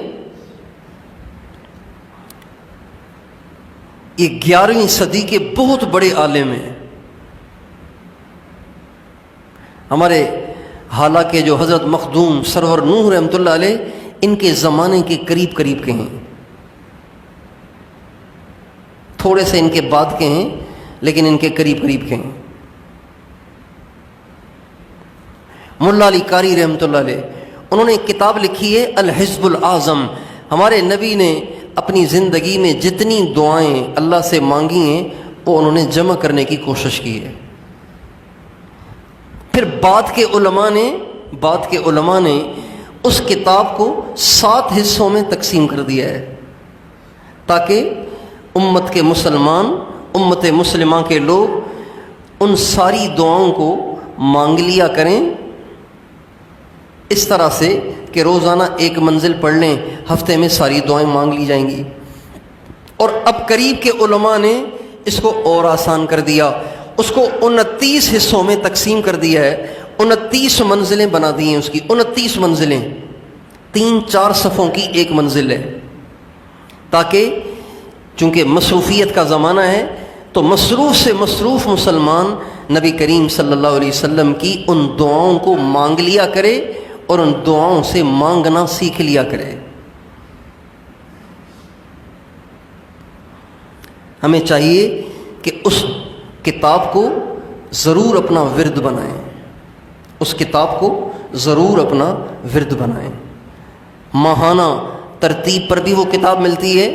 یہ 11ویں صدی کے بہت بڑے عالم ہیں۔ ہمارے حالانکہ جو حضرت مخدوم سرور نوح رحمۃ اللہ علیہ ان کے زمانے کے قریب قریب کے ہیں، تھوڑے سے ان کے بعد کے ہیں لیکن ان کے قریب قریب کے ہیں۔ ملا علی قاری رحمۃ اللہ علیہ انہوں نے ایک کتاب لکھی ہے الحزب الاعظم۔ ہمارے نبی نے اپنی زندگی میں جتنی دعائیں اللہ سے مانگی ہیں وہ انہوں نے جمع کرنے کی کوشش کی ہے۔ پھر بعد کے علماء نے اس کتاب کو 7 حصوں میں تقسیم کر دیا ہے تاکہ امت کے مسلمان، امت مسلمہ کے لوگ ان ساری دعاؤں کو مانگ لیا کریں، اس طرح سے کہ روزانہ ایک منزل پڑھ لیں، ہفتے میں ساری دعائیں مانگ لی جائیں گی۔ اور اب قریب کے علماء نے اس کو اور آسان کر دیا، اس کو 29 حصوں میں تقسیم کر دیا ہے، 29 منزلیں بنا دی ہیں اس کی، 29 منزلیں، 3-4 صفوں کی ایک منزل ہے، تاکہ چونکہ مصروفیت کا زمانہ ہے تو مصروف سے مصروف مسلمان نبی کریم صلی اللہ علیہ وسلم کی ان دعاؤں کو مانگ لیا کرے اور ان دعاؤں سے مانگنا سیکھ لیا کرے۔ ہمیں چاہیے کہ اس کتاب کو ضرور اپنا ورد بنائیں، اس کتاب کو ضرور اپنا ورد بنائیں۔ ماہانہ ترتیب پر بھی وہ کتاب ملتی ہے،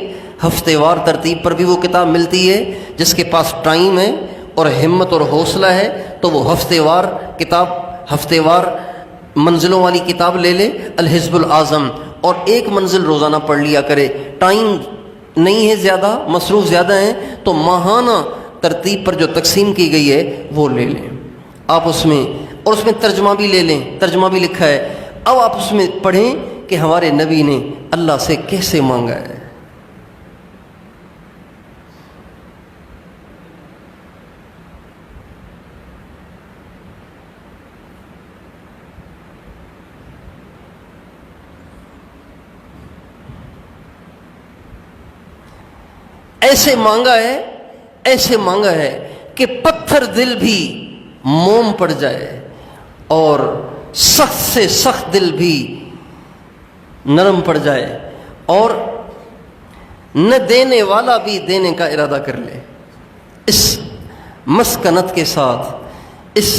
ہفتے وار ترتیب پر بھی وہ کتاب ملتی ہے۔ جس کے پاس ٹائم ہے اور ہمت اور حوصلہ ہے تو وہ ہفتے وار منزلوں والی کتاب لے لے، الحزب الاعظم، اور ایک منزل روزانہ پڑھ لیا کرے۔ ٹائم نہیں ہے زیادہ، مصروف زیادہ ہیں تو ماہانہ ترتیب پر جو تقسیم کی گئی ہے وہ لے لیں آپ، اس میں ترجمہ بھی لے لیں، ترجمہ بھی لکھا ہے۔ اب آپ اس میں پڑھیں کہ ہمارے نبی نے اللہ سے کیسے مانگا ہے۔ ایسے مانگا ہے کہ پتھر دل بھی موم پڑ جائے اور سخت سے سخت دل بھی نرم پڑ جائے، اور نہ دینے والا بھی دینے کا ارادہ کر لے۔ اس مسکنت کے ساتھ، اس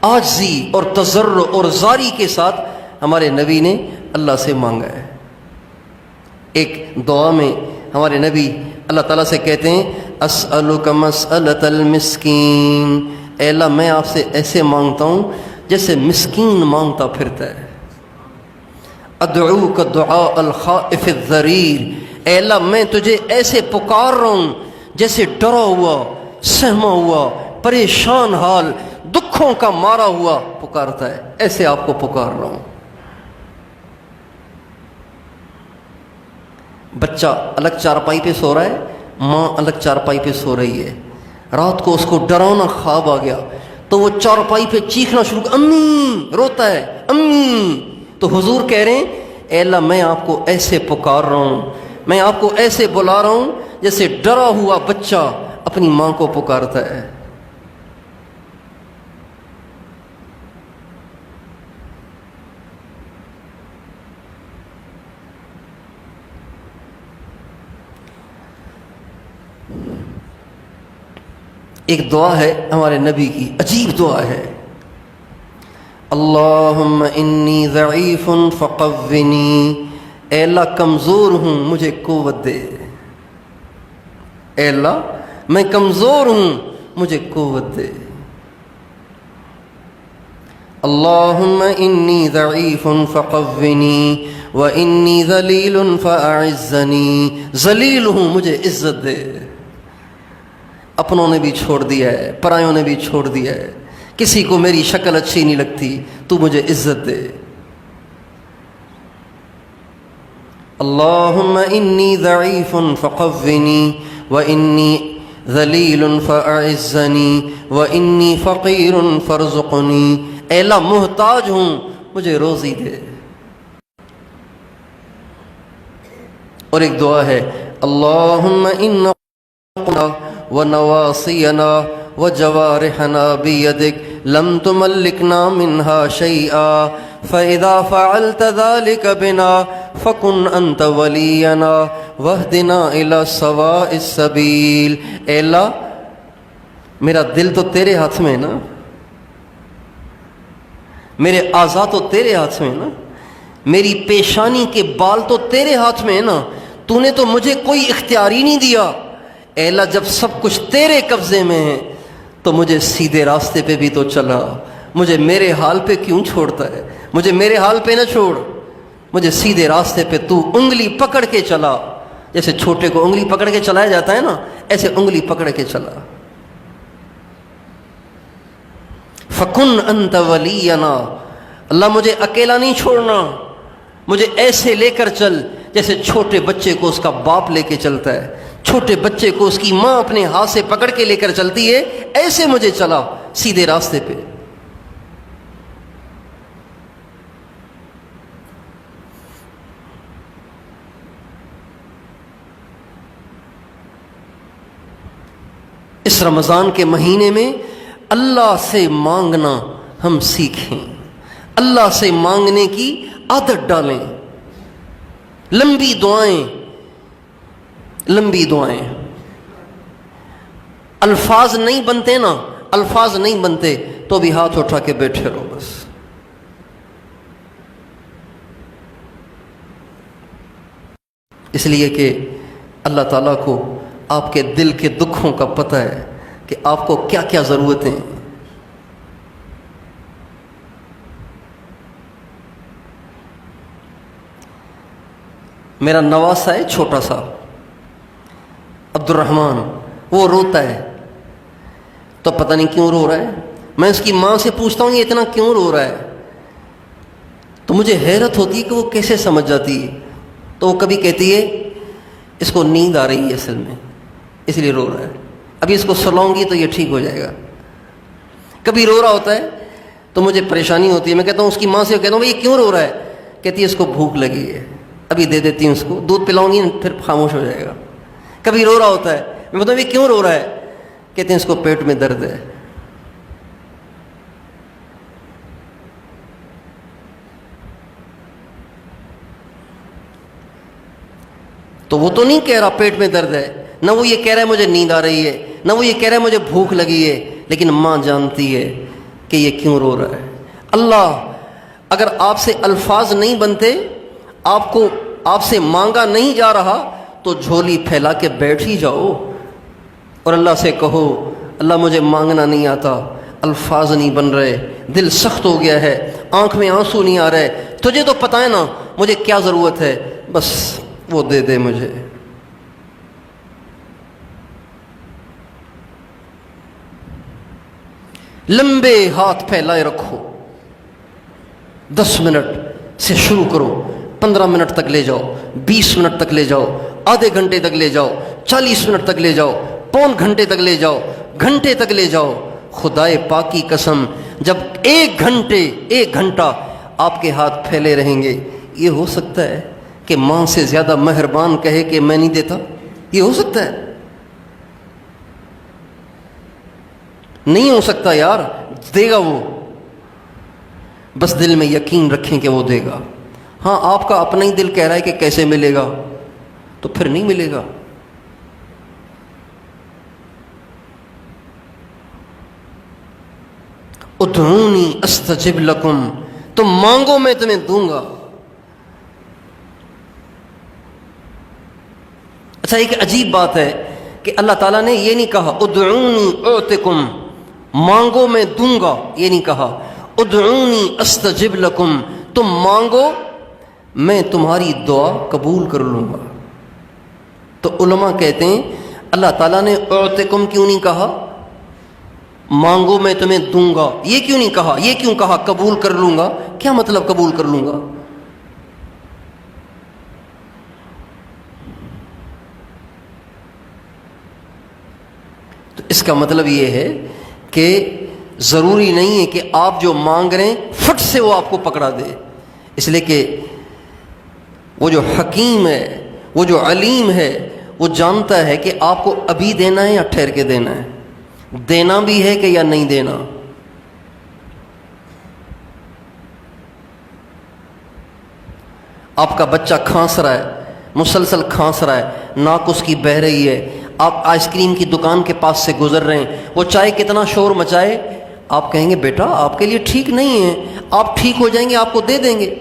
عاجزی اور تضرع اور زاری کے ساتھ ہمارے نبی نے اللہ سے مانگا ہے۔ ایک دعا میں ہمارے نبی اللہ تعالیٰ سے کہتے ہیں اسألک مسألۃ المسکین، اے اللہ میں آپ سے ایسے مانگتا ہوں جیسے مسکین مانگتا پھرتا ہے۔ ادعوک دعاء الخائف الضریر، اے اللہ میں تجھے ایسے پکار رہا ہوں جیسے ڈرا ہوا، سہما ہوا، پریشان حال، دکھوں کا مارا ہوا پکارتا ہے، ایسے آپ کو پکار رہا ہوں۔ بچہ الگ چارپائی پہ سو رہا ہے، ماں الگ چارپائی پہ سو رہی ہے، رات کو اس کو ڈراؤنا خواب آ گیا تو وہ چارپائی پہ چیخنا شروع کر، امی، روتا ہے امی۔ تو حضور کہہ رہے ہیں اے اللہ میں آپ کو ایسے پکار رہا ہوں، میں آپ کو ایسے بلا رہا ہوں جیسے ڈرا ہوا بچہ اپنی ماں کو پکارتا ہے۔ ایک دعا ہے ہمارے نبی کی، عجیب دعا ہے، اللہم انی ضعیف فقونی، اے اللہ کمزور ہوں مجھے قوت دے، اے اللہ میں کمزور ہوں مجھے قوت دے۔ اللہم انی ضعیف فقونی وانی ذلیل فاعزنی، ذلیل ہوں مجھے عزت دے۔ اپنوں نے بھی چھوڑ دیا ہے، پرایوں نے بھی چھوڑ دیا ہے، کسی کو میری شکل اچھی نہیں لگتی، تو مجھے عزت دے۔ اللہم انی ضعیف فقونی وانی ذلیل فاعزنی وانی فقیر فارزقنی، اے اللہ محتاج ہوں مجھے روزی دے۔ اور ایک دعا ہے اللہم ان ونواصینا وجوارحنا بیدک لم تملکنا منها شیئا فاذا فعلت ذلك بنا فکن انت ولینا واہدنا الی سواء السبیل، اے اللہ میرا دل تو تیرے ہاتھ میں ہے نا، میرے اعضاء تو تیرے ہاتھ میں ہے نا، میری پیشانی کے بال تو تیرے ہاتھ میں ہے نا، تو نے تو مجھے کوئی اختیار ہی نہیں دیا۔ اے اللہ جب سب کچھ تیرے قبضے میں ہے تو مجھے سیدھے راستے پہ بھی تو چلا، مجھے میرے حال پہ کیوں چھوڑتا ہے؟ مجھے میرے حال پہ نہ چھوڑ، مجھے سیدھے راستے پہ تو انگلی پکڑ کے چلا، جیسے چھوٹے کو انگلی پکڑ کے چلایا جاتا ہے نا، ایسے انگلی پکڑ کے چلا۔ فکن انت ولینا، اللہ مجھے اکیلا نہیں چھوڑنا، مجھے ایسے لے کر چل جیسے چھوٹے بچے کو اس کا باپ لے کے چلتا ہے، چھوٹے بچے کو اس کی ماں اپنے ہاتھ سے پکڑ کے لے کر چلتی ہے، ایسے مجھے چلا سیدھے راستے پہ۔ اس رمضان کے مہینے میں اللہ سے مانگنا ہم سیکھیں، اللہ سے مانگنے کی عادت ڈالیں، لمبی دعائیں، لمبی دعائیں۔ الفاظ نہیں بنتے نا، الفاظ نہیں بنتے تو بھی ہاتھ اٹھا کے بیٹھے رہو بس۔ اس لیے کہ اللہ تعالیٰ کو آپ کے دل کے دکھوں کا پتہ ہے کہ آپ کو کیا کیا ضرورتیں ہیں۔ میرا نواسا ہے چھوٹا سا عبد الرحمن، وہ روتا ہے تو پتہ نہیں کیوں رو رہا ہے، میں اس کی ماں سے پوچھتا ہوں یہ اتنا کیوں رو رہا ہے، تو مجھے حیرت ہوتی ہے کہ وہ کیسے سمجھ جاتی ہے۔ تو وہ کبھی کہتی ہے اس کو نیند آ رہی ہے اصل میں، اس لیے رو رہا ہے، ابھی اس کو سلاؤں گی تو یہ ٹھیک ہو جائے گا۔ کبھی رو رہا ہوتا ہے تو مجھے پریشانی ہوتی ہے، میں کہتا ہوں اس کی ماں سے، کہتا ہوں یہ کیوں رو رہا ہے، کہتی ہے اس کو بھوک لگی ہے، ابھی دے دیتی ہوں اس کو، دودھ پلاؤں گی پھر خاموش ہو جائے گا۔ کبھی رو رہا ہوتا ہے، میں بتاؤں یہ کیوں رو رہا ہے، کہتے ہیں اس کو پیٹ میں درد ہے۔ تو وہ تو نہیں کہہ رہا پیٹ میں درد ہے، نہ وہ یہ کہہ رہا ہے مجھے نیند آ رہی ہے، نہ وہ یہ کہہ رہا ہے مجھے بھوک لگی ہے، لیکن ماں جانتی ہے کہ یہ کیوں رو رہا ہے۔ اللہ اگر آپ سے الفاظ نہیں بنتے، آپ سے مانگا نہیں جا رہا تو جھولی پھیلا کے بیٹھ ہی جاؤ اور اللہ سے کہو اللہ مجھے مانگنا نہیں آتا، الفاظ نہیں بن رہے، دل سخت ہو گیا ہے، آنکھ میں آنسو نہیں آ رہے، تجھے تو پتہ ہے نا مجھے کیا ضرورت ہے، بس وہ دے دے مجھے۔ لمبے ہاتھ پھیلائے رکھو، 10 منٹ سے شروع کرو، 15 منٹ تک لے جاؤ، 20 منٹ تک لے جاؤ، آدھے گھنٹے تک لے جاؤ، 40 منٹ تک لے جاؤ، پون گھنٹے تک لے جاؤ، گھنٹے تک لے جاؤ۔ خدائے پاک کی قسم جب 1 گھنٹہ آپ کے ہاتھ پھیلے رہیں گے، یہ ہو سکتا ہے کہ ماں سے زیادہ مہربان کہے کہ میں نہیں دیتا؟ یہ ہو سکتا ہے؟ نہیں ہو سکتا یار، دے گا وہ، بس دل میں یقین رکھیں کہ وہ دے گا۔ ہاں آپ کا اپنا ہی دل کہہ رہا ہے کہ کیسے ملے گا، تو پھر نہیں ملے گا۔ ادعونی استجب لکم، تم مانگو میں تمہیں دوں گا۔ اچھا، ایک عجیب بات ہے کہ اللہ تعالیٰ نے یہ نہیں کہا ادعونی اعطکم، مانگو میں دوں گا، یہ نہیں کہا ادعونی استجب لکم، تم مانگو میں تمہاری دعا قبول کر لوں گا۔ تو علماء کہتے ہیں اللہ تعالیٰ نے اعطکم کیوں نہیں کہا مانگو میں تمہیں دوں گا، یہ کیوں نہیں کہا، یہ کیوں کہا قبول کر لوں گا؟ کیا مطلب قبول کر لوں گا؟ تو اس کا مطلب یہ ہے کہ ضروری نہیں ہے کہ آپ جو مانگ رہے ہیں فٹ سے وہ آپ کو پکڑا دے، اس لیے کہ وہ جو حکیم ہے، وہ جو علیم ہے، وہ جانتا ہے کہ آپ کو ابھی دینا ہے یا ٹھہر کے دینا ہے، دینا بھی ہے کہ یا نہیں دینا۔ آپ کا بچہ کھانس رہا ہے، مسلسل کھانس رہا ہے، ناک اس کی بہہ رہی ہے، آپ آئس کریم کی دکان کے پاس سے گزر رہے ہیں، وہ چاہے کتنا شور مچائے، آپ کہیں گے بیٹا آپ کے لیے ٹھیک نہیں ہے، آپ ٹھیک ہو جائیں گے آپ کو دے دیں گے،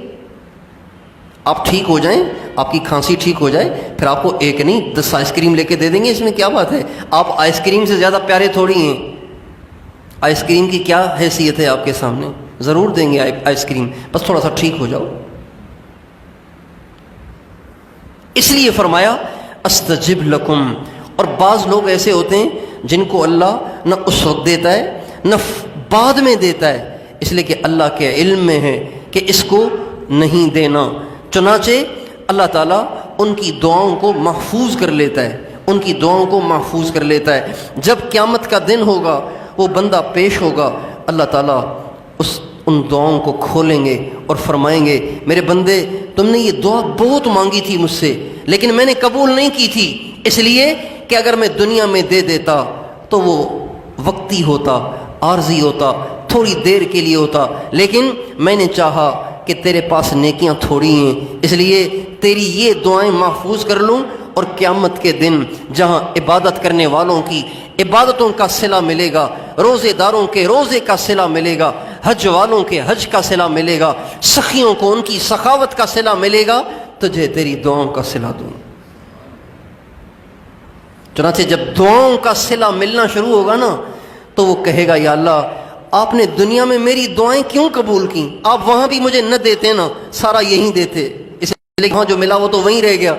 آپ ٹھیک ہو جائیں، آپ کی کھانسی ٹھیک ہو جائے، پھر آپ کو ایک نہیں 10 آئس کریم لے کے دے دیں گے، اس میں کیا بات ہے؟ آپ آئس کریم سے زیادہ پیارے تھوڑی ہیں، آئس کریم کی کیا حیثیت ہے آپ کے سامنے؟ ضرور دیں گے آئس کریم، بس تھوڑا سا ٹھیک ہو جاؤ۔ اس لیے فرمایا استجب لکم۔ اور بعض لوگ ایسے ہوتے ہیں جن کو اللہ نہ اس وقت دیتا ہے نہ بعد میں دیتا ہے، اس لیے کہ اللہ کے علم میں ہے کہ اس کو نہیں دینا، چنانچہ اللہ تعالیٰ ان کی دعاؤں کو محفوظ کر لیتا ہے، ان کی دعاؤں کو محفوظ کر لیتا ہے۔ جب قیامت کا دن ہوگا، وہ بندہ پیش ہوگا، اللہ تعالیٰ ان دعاؤں کو کھولیں گے اور فرمائیں گے میرے بندے تم نے یہ دعا بہت مانگی تھی مجھ سے، لیکن میں نے قبول نہیں کی تھی، اس لیے کہ اگر میں دنیا میں دے دیتا تو وہ وقتی ہوتا، عارضی ہوتا، تھوڑی دیر کے لیے ہوتا، لیکن میں نے چاہا کہ تیرے پاس نیکیاں تھوڑی ہیں، اس لیے تیری یہ دعائیں محفوظ کر لوں، اور قیامت کے دن جہاں عبادت کرنے والوں کی عبادتوں کا صلہ ملے گا، روزے داروں کے روزے کا صلہ ملے گا، حج والوں کے حج کا صلہ ملے گا، سخیوں کو ان کی سخاوت کا صلہ ملے گا، تجھے تیری دعاؤں کا صلہ دوں۔ چنانچہ جب دعاؤں کا صلہ ملنا شروع ہوگا نا تو وہ کہے گا یا اللہ آپ نے دنیا میں میری دعائیں کیوں قبول کی؟ آپ وہاں بھی مجھے نہ دیتے نا، سارا یہیں دیتے، اس لیے وہاں جو ملا وہ تو وہیں رہ گیا،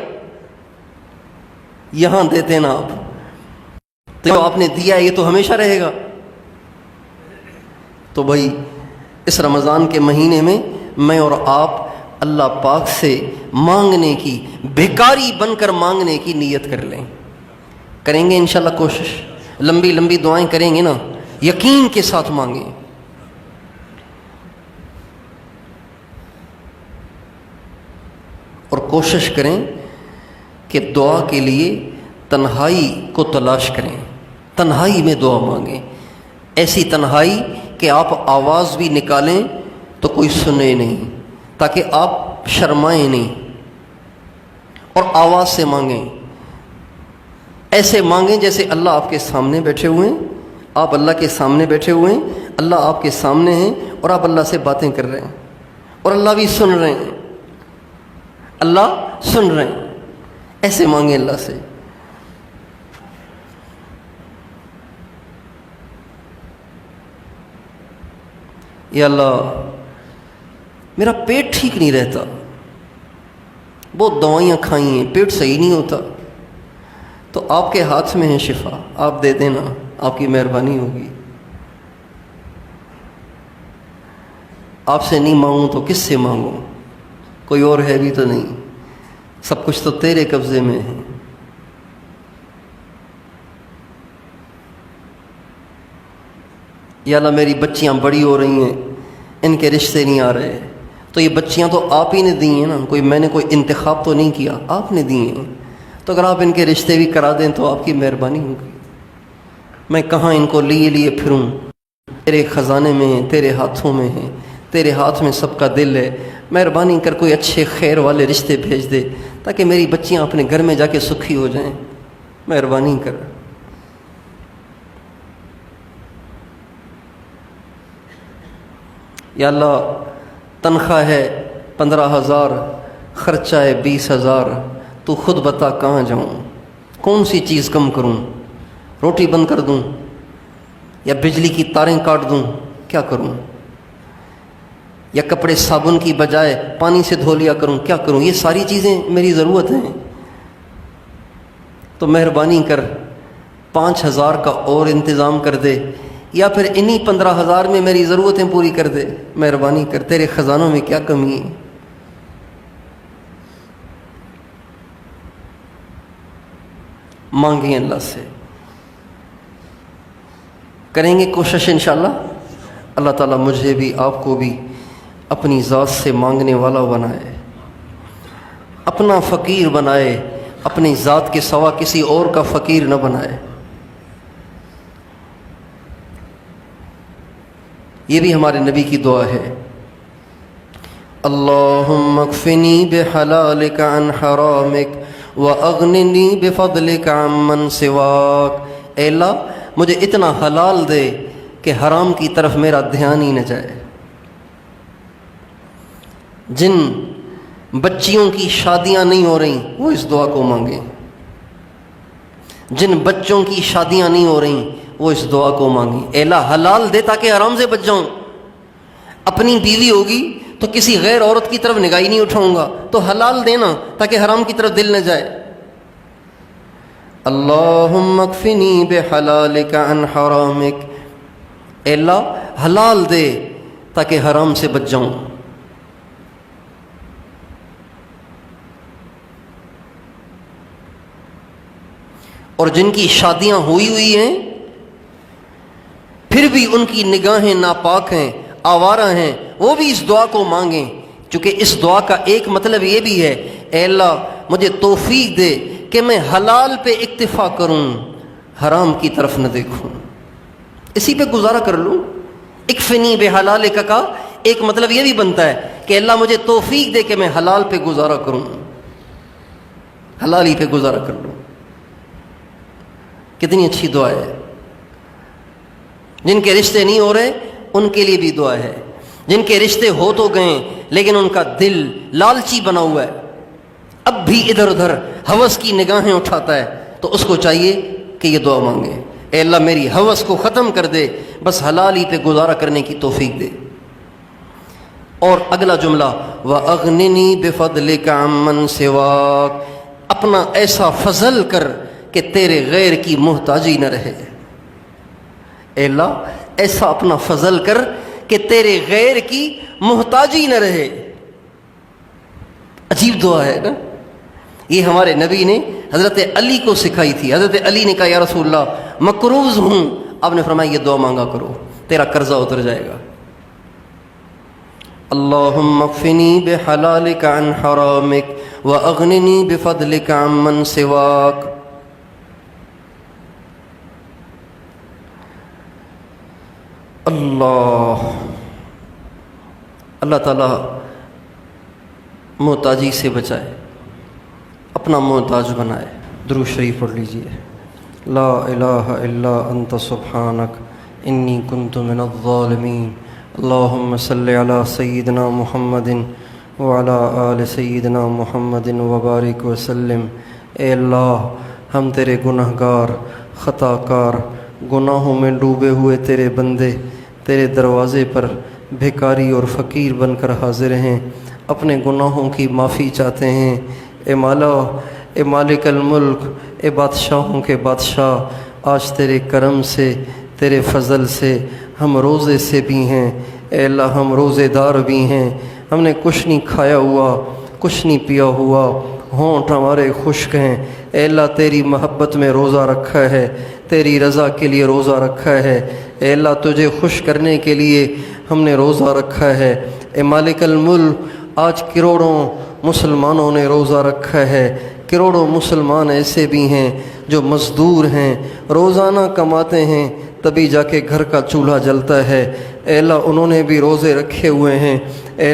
یہاں دیتے نا آپ، تو جو آپ نے دیا یہ تو ہمیشہ رہے گا۔ تو بھائی اس رمضان کے مہینے میں میں اور آپ اللہ پاک سے مانگنے کی، بھکاری بن کر مانگنے کی نیت کر لیں، کریں گے انشاءاللہ کوشش، لمبی لمبی دعائیں کریں گے نا، یقین کے ساتھ مانگیں۔ اور کوشش کریں کہ دعا کے لیے تنہائی کو تلاش کریں، تنہائی میں دعا مانگیں، ایسی تنہائی کہ آپ آواز بھی نکالیں تو کوئی سنے نہیں، تاکہ آپ شرمائیں نہیں، اور آواز سے مانگیں، ایسے مانگیں جیسے اللہ آپ کے سامنے بیٹھے ہوئے ہیں، آپ اللہ کے سامنے بیٹھے ہوئے ہیں، اللہ آپ کے سامنے ہیں اور آپ اللہ سے باتیں کر رہے ہیں، اور اللہ بھی سن رہے ہیں، اللہ سن رہے ہیں، ایسے مانگیں اللہ سے۔ یا اللہ میرا پیٹ ٹھیک نہیں رہتا، بہت دوائیاں کھائی ہیں، پیٹ صحیح نہیں ہوتا، تو آپ کے ہاتھ میں ہے شفا، آپ دے دینا، آپ کی مہربانی ہوگی۔ آپ سے نہیں مانگوں تو کس سے مانگوں؟ کوئی اور ہے بھی تو نہیں، سب کچھ تو تیرے قبضے میں ہے۔ یا اللہ میری بچیاں بڑی ہو رہی ہیں، ان کے رشتے نہیں آ رہے، تو یہ بچیاں تو آپ ہی نے دی ہیں نا، میں نے کوئی انتخاب تو نہیں کیا، آپ نے دی ہیں، تو اگر آپ ان کے رشتے بھی کرا دیں تو آپ کی مہربانی ہوگی۔ میں کہاں ان کو لیے لیے پھروں، تیرے خزانے میں ہیں، تیرے ہاتھوں میں ہیں، تیرے ہاتھ میں سب کا دل ہے، مہربانی کر کوئی اچھے خیر والے رشتے بھیج دے تاکہ میری بچیاں اپنے گھر میں جا کے سکھی ہو جائیں، مہربانی کر۔ یا اللہ تنخواہ ہے 15,000، خرچہ ہے 20,000، تو خود بتا کہاں جاؤں، کون سی چیز کم کروں؟ روٹی بند کر دوں یا بجلی کی تاریں کاٹ دوں؟ کیا کروں؟ یا کپڑے صابن کی بجائے پانی سے دھو لیا کروں؟ کیا کروں؟ یہ ساری چیزیں میری ضرورت ہیں، تو مہربانی کر 5,000 کا اور انتظام کر دے، یا پھر انہی 15,000 میں میری ضرورتیں پوری کر دے، مہربانی کر، تیرے خزانوں میں کیا کمی ہے؟ مانگیں اللہ سے، کریں گے کوشش انشاءاللہ۔ اللہ تعالیٰ مجھے بھی آپ کو بھی اپنی ذات سے مانگنے والا بنائے، اپنا فقیر بنائے، اپنی ذات کے سوا کسی اور کا فقیر نہ بنائے۔ یہ بھی ہمارے نبی کی دعا ہے، اللہم اکفنی بحلالک عن حرامک واغننی بفضلک عمن سواک۔ اے اللہ مجھے اتنا حلال دے کہ حرام کی طرف میرا دھیان ہی نہ جائے۔ جن بچیوں کی شادیاں نہیں ہو رہی وہ اس دعا کو مانگیں، جن بچوں کی شادیاں نہیں ہو رہی وہ اس دعا کو مانگیں، اے اللہ حلال دے تاکہ حرام سے بچ جاؤں۔ اپنی بیوی ہوگی تو کسی غیر عورت کی طرف نگاہی نہیں اٹھاؤں گا، تو حلال دینا تاکہ حرام کی طرف دل نہ جائے۔ اللہم اکفنی بحلالک عن حرامک، اے اللہ حلال دے تاکہ حرام سے بچ جاؤں۔ اور جن کی شادیاں ہوئی ہیں پھر بھی ان کی نگاہیں ناپاک ہیں، آوارہ ہیں، وہ بھی اس دعا کو مانگیں، چونکہ اس دعا کا ایک مطلب یہ بھی ہے، اے اللہ مجھے توفیق دے کہ میں حلال پہ اکتفا کروں، حرام کی طرف نہ دیکھوں، اسی پہ گزارا کر لوں۔ اکفنی بحلالک کا ایک مطلب یہ بھی بنتا ہے کہ اللہ مجھے توفیق دے کہ میں حلال پہ گزارا کروں، حلال ہی پہ گزارا کر لوں۔ کتنی اچھی دعا ہے۔ جن کے رشتے نہیں ہو رہے ان کے لیے بھی دعا ہے، جن کے رشتے ہو تو گئے لیکن ان کا دل لالچی بنا ہوا ہے، اب بھی ادھر ادھر ہوس کی نگاہیں اٹھاتا ہے، تو اس کو چاہیے کہ یہ دعا مانگے، اے اللہ میری ہوس کو ختم کر دے، بس حلال ہی پہ گزارا کرنے کی توفیق دے۔ اور اگلا جملہ وَأَغْنِنِي بِفَضْلِكَ عَمَّن سِوَاكَ، اپنا ایسا فضل کر کہ تیرے غیر کی محتاجی نہ رہے۔ اے اللہ ایسا اپنا فضل کر کہ تیرے غیر کی محتاجی نہ رہے۔ عجیب دعا ہے نا، یہ ہمارے نبی نے حضرت علی کو سکھائی تھی۔ حضرت علی نے کہا یا رسول اللہ مقروض ہوں، آپ نے فرمایا یہ دعا مانگا کرو، تیرا قرضہ اتر جائے گا۔ اللہم اکفنی بحلالک عن حرامک واغننی بفضلک عمن سواک۔ اللہ تعالیٰ محتاجی سے بچائے، اپنا محتاج بنائے۔ درود شریف پڑھ لیجئے۔ لا الہ الا انت سبحانک انی کنت من الظالمین۔ اللہم صلی علی سیدنا محمد وعلی آل سیدنا محمد وبارک وسلم۔ اے اللہ ہم تیرے گناہ گار، خطا کار، گناہوں میں ڈوبے ہوئے تیرے بندے تیرے دروازے پر بھکاری اور فقیر بن کر حاضر ہیں، اپنے گناہوں کی معافی چاہتے ہیں۔ اے مولا، اے مالک الملک، اے بادشاہوں کے بادشاہ، آج تیرے کرم سے، تیرے فضل سے ہم روزے سے بھی ہیں۔ اے اللہ ہم روزے دار بھی ہیں، ہم نے کچھ نہیں کھایا ہوا، کچھ نہیں پیا ہوا، ہونٹ ہمارے خشک ہیں۔ اے اللہ تیری محبت میں روزہ رکھا ہے، تیری رضا کے لیے روزہ رکھا ہے۔ اے اللہ تجھے خوش کرنے کے لیے ہم نے روزہ رکھا ہے۔ اے مالک الملک، آج کروڑوں مسلمانوں نے روزہ رکھا ہے، کروڑوں مسلمان ایسے بھی ہیں جو مزدور ہیں، روزانہ کماتے ہیں تبھی جا کے گھر کا چولہا جلتا ہے۔ اے اللہ انہوں نے بھی روزے رکھے ہوئے ہیں۔ اے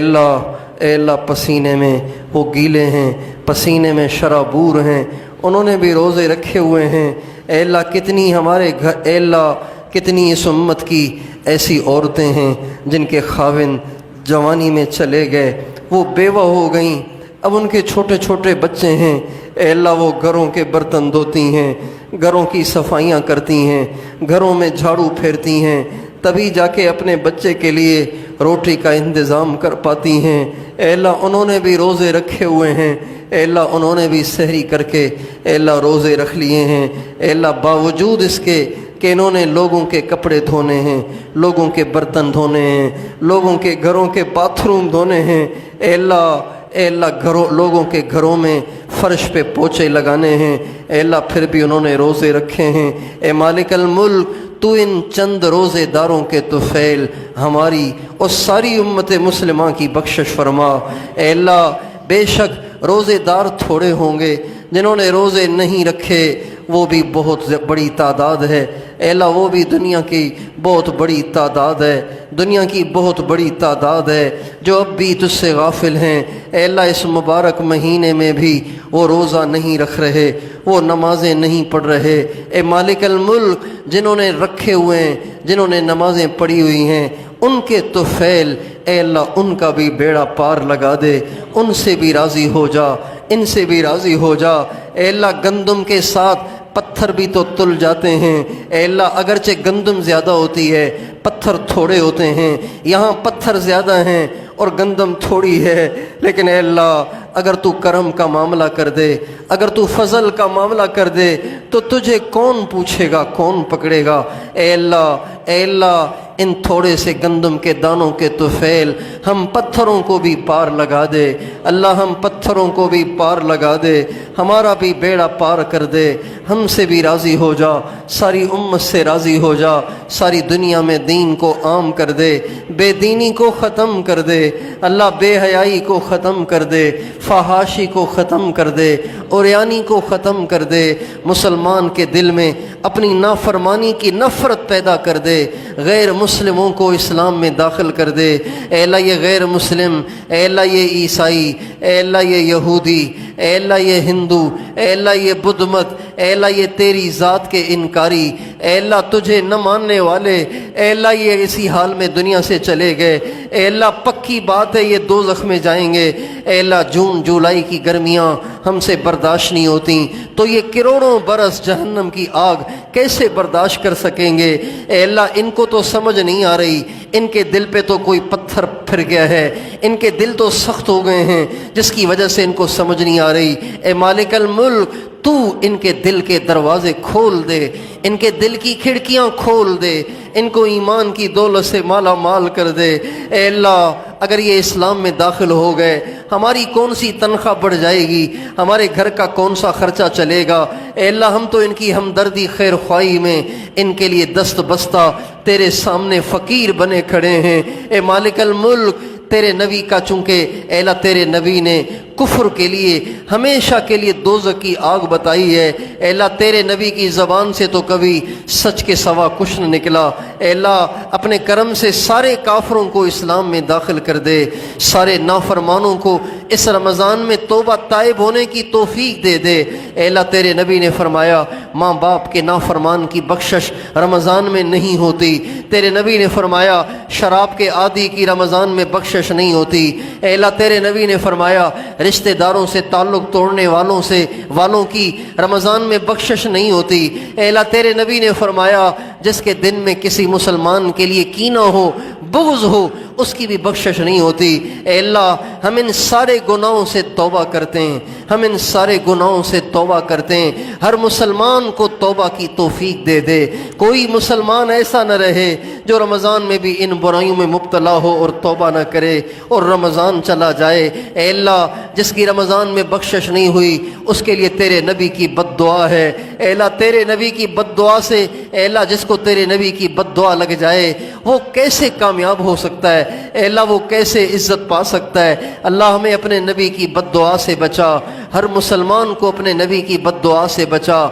اللہ پسینے میں وہ گیلے ہیں، پسینے میں شرابور ہیں، انہوں نے بھی روزے رکھے ہوئے ہیں۔ اے اللہ کتنی ہمارے گھر، اے اللہ کتنی اس امت کی ایسی عورتیں ہیں جن کے خاوند جوانی میں چلے گئے، وہ بیوہ ہو گئیں، اب ان کے چھوٹے چھوٹے بچے ہیں۔ اے اللہ وہ گھروں کے برتن دھوتی ہیں، گھروں کی صفائیاں کرتی ہیں، گھروں میں جھاڑو پھیرتی ہیں، تبھی جا کے اپنے بچے کے لیے روٹی کا انتظام کر پاتی ہیں۔ اے اللہ انہوں نے بھی روزے رکھے ہوئے ہیں، اے اللہ انہوں نے بھی سحری کر کے اے اللہ روزے رکھ لیے ہیں۔ اے اللہ باوجود اس کے کہ انہوں نے لوگوں کے کپڑے دھونے ہیں، لوگوں کے برتن دھونے ہیں، لوگوں کے گھروں کے باتھ روم دھونے ہیں، اے اللہ لوگوں کے گھروں میں فرش پہ پوچھے لگانے ہیں، اے اللہ پھر بھی انہوں نے روزے رکھے ہیں۔ اے مالک الملک، تو ان چند روزے داروں کے طفیل ہماری اور ساری امت مسلمہ کی بخشش فرما۔ اے اللہ بے شک روزے دار تھوڑے ہوں گے، جنہوں نے روزے نہیں رکھے وہ بھی بہت بڑی تعداد ہے۔ اے اللہ وہ بھی دنیا کی بہت بڑی تعداد ہے، دنیا کی بہت بڑی تعداد ہے جو اب بھی تجھ سے غافل ہیں۔ اے اللہ اس مبارک مہینے میں بھی وہ روزہ نہیں رکھ رہے، وہ نمازیں نہیں پڑھ رہے۔ اے مالک الملک، جنہوں نے رکھے ہوئے ہیں، جنہوں نے نمازیں پڑھی ہوئی ہیں، ان کے طفیل اے اللہ ان کا بھی بیڑا پار لگا دے، ان سے بھی راضی ہو جا، ان سے بھی راضی ہو جا۔ اے اللہ گندم کے ساتھ پتھر بھی تو تل جاتے ہیں، اے اللہ اگرچہ گندم زیادہ ہوتی ہے پتھر تھوڑے ہوتے ہیں، یہاں پتھر زیادہ ہیں اور گندم تھوڑی ہے، لیکن اے اللہ اگر تو کرم کا معاملہ کر دے، اگر تو فضل کا معاملہ کر دے تو تجھے کون پوچھے گا، کون پکڑے گا۔ اے اللہ ان تھوڑے سے گندم کے دانوں کے طفیل ہم پتھروں کو بھی پار لگا دے، اللہ ہم پتھروں کو بھی پار لگا دے، ہمارا بھی بیڑا پار کر دے، ہم سے بھی راضی ہو جا، ساری امت سے راضی ہو جا، ساری دنیا میں دین کو عام کر دے، بے دینی کو ختم کر دے، اللہ بے حیائی کو ختم کر دے، فحاشی کو ختم کر دے، عریانی کو ختم کر دے، مسلمان کے دل میں اپنی نافرمانی کی نفرت پیدا کر دے، غیر مسلموں کو اسلام میں داخل کر دے۔ اے اللہ یہ غیر مسلم، اے اللہ یہ عیسائی، اے اللہ یہ یہودی، اے اللہ یہ ہندو، اے اللہ یہ بدھ مت، اے اللہ یہ تیری ذات کے انکاری، اے اللہ تجھے نہ ماننے والے، اے اللہ یہ اسی حال میں دنیا سے چلے گئے، اے اللہ پکی بات ہے یہ دوزخ میں جائیں گے۔ اے اللہ جون جولائی کی گرمیاں ہم سے برداشت نہیں ہوتی تو یہ کروڑوں برس جہنم کی آگ کیسے برداشت کر سکیں گے۔ اے اللہ ان کو تو سمجھ نہیں آ رہی، ان کے دل پہ تو کوئی پتھر پھر گیا ہے، ان کے دل تو سخت ہو گئے ہیں جس کی وجہ سے ان کو سمجھ نہیں آ رہی۔ اے مالک الملک، تو ان کے دل کے دروازے کھول دے، ان کے دل کی کھڑکیاں کھول دے، ان کو ایمان کی دولت سے مالا مال کر دے۔ اے اللہ اگر یہ اسلام میں داخل ہو گئے ہماری کون سی تنخواہ بڑھ جائے گی، ہمارے گھر کا کون سا خرچہ چلے گا۔ اے اللہ ہم تو ان کی ہمدردی خیر خواہی میں ان کے لیے دست بستہ تیرے سامنے فقیر بنے کھڑے ہیں۔ اے مالک الملک، تیرے نبی کا چونکہ اے اللہ تیرے نبی نے کفر کے لیے ہمیشہ کے لیے دوزخ کی آگ بتائی ہے، اے اللہ تیرے نبی کی زبان سے تو کبھی سچ کے سوا کچھ نہ نکلا۔ اے اللہ اپنے کرم سے سارے کافروں کو اسلام میں داخل کر دے، سارے نافرمانوں کو اس رمضان میں توبہ تائب ہونے کی توفیق دے دے۔ اے اللہ تیرے نبی نے فرمایا ماں باپ کے نافرمان کی بخشش رمضان میں نہیں ہوتی، تیرے نبی نے فرمایا شراب کے عادی کی رمضان میں بخشش نہیں ہوتی۔ اے اللہ تیرے نبی نے فرمایا رشتہ داروں سے تعلق توڑنے والوں کی رمضان میں بخشش نہیں ہوتی۔ اے اللہ تیرے نبی نے فرمایا جس کے دن میں کسی مسلمان کے لیے کینہ ہو، بغض ہو، اس کی بھی بخشش نہیں ہوتی۔ اے اللہ ہم ان سارے گناہوں سے توبہ کرتے ہیں، ہم ان سارے گناہوں سے توبہ کرتے ہیں، ہر مسلمان کو توبہ کی توفیق دے دے، کوئی مسلمان ایسا نہ رہے جو رمضان میں بھی ان برائیوں میں مبتلا ہو اور توبہ نہ کرے اور رمضان چلا جائے۔ اے اللہ جس کی رمضان میں بخشش نہیں ہوئی اس کے لیے تیرے نبی کی بد دعا ہے۔ اے اللہ تیرے نبی کی بد دعا سے اے اللہ جس کو تیرے نبی کی بد دعا لگ جائے وہ کیسے کامیاب ہو سکتا ہے، اے اللہ وہ کیسے عزت پا سکتا ہے۔ اللہ ہمیں اپنے نبی کی بد دعا سے بچا، ہر مسلمان کو اپنے نبی کی بد دعا سے بچا،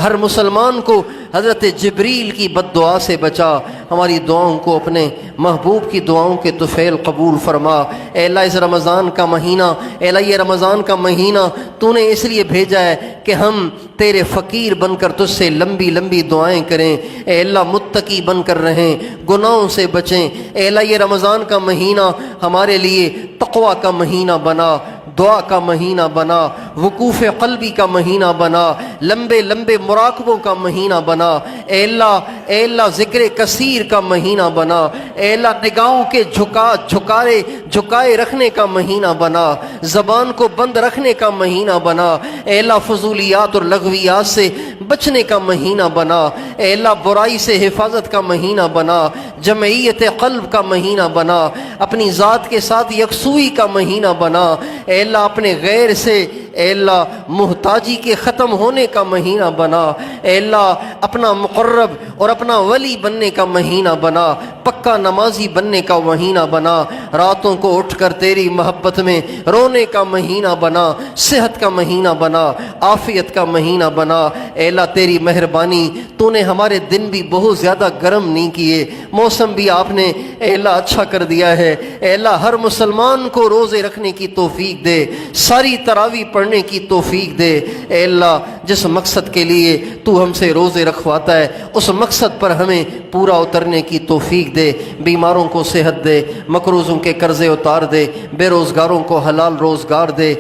ہر مسلمان کو حضرت جبریل کی بد دعا سے بچا، ہماری دعاؤں کو اپنے محبوب کی دعاؤں کے طفیل قبول فرما۔ اے اللہ اس رمضان کا مہینہ، اے اللہ یہ رمضان کا مہینہ تو نے اس لیے بھیجا ہے کہ ہم تیرے فقیر بن کر تجھ سے لمبی لمبی دعائیں کریں، اے اللہ متقی بن کر رہیں، گناہوں سے بچیں۔ اے اللہ یہ رمضان کا مہینہ ہمارے لیے تقوی کا مہینہ بنا، دعا کا مہینہ بنا، وقوف قلبی کا مہینہ بنا، لمبے لمبے مراقبوں کا مہینہ بنا، اے اللہ ذکر کثیر کا مہینہ بنا، اے اللہ نگاہوں کے جھکائے رکھنے کا مہینہ بنا، زبان کو بند رکھنے کا مہینہ بنا، اے اللہ فضولیات اور لغویات سے بچنے کا مہینہ بنا، اے اللہ برائی سے حفاظت کا مہینہ بنا، جمعیت قلب کا مہینہ بنا، اپنی ذات کے ساتھ یکسوئی کا مہینہ بنا، اے اللہ اپنے غیر سے اے اللہ محتاجی کے ختم ہونے کا مہینہ بنا، اے اللہ اپنا مقرب اور اپنا ولی بننے کا مہینہ بنا، پکا نمازی بننے کا مہینہ بنا، راتوں کو اٹھ کر تیری محبت میں رونے کا مہینہ بنا، صحت کا مہینہ بنا، عافیت کا مہینہ بنا، اے اللہ تیری مہربانی، تو نے ہمارے دن بھی بہت زیادہ گرم نہیں کیے، موسم بھی آپ نے اے اللہ اچھا کر دیا ہے، اے اللہ ہر مسلمان کو روزے رکھنے کی توفیق دے، ساری تراویح پڑھنے کی توفیق دے، اے اللہ جس مقصد کے لیے تو ہم سے روزے رکھواتا ہے اس مقصد پر ہمیں پورا اترنے کی توفیق دے، بیماروں کو صحت دے، مقروضوں کے قرضے اتار دے، بے روزگاروں کو حلال روزگار دے،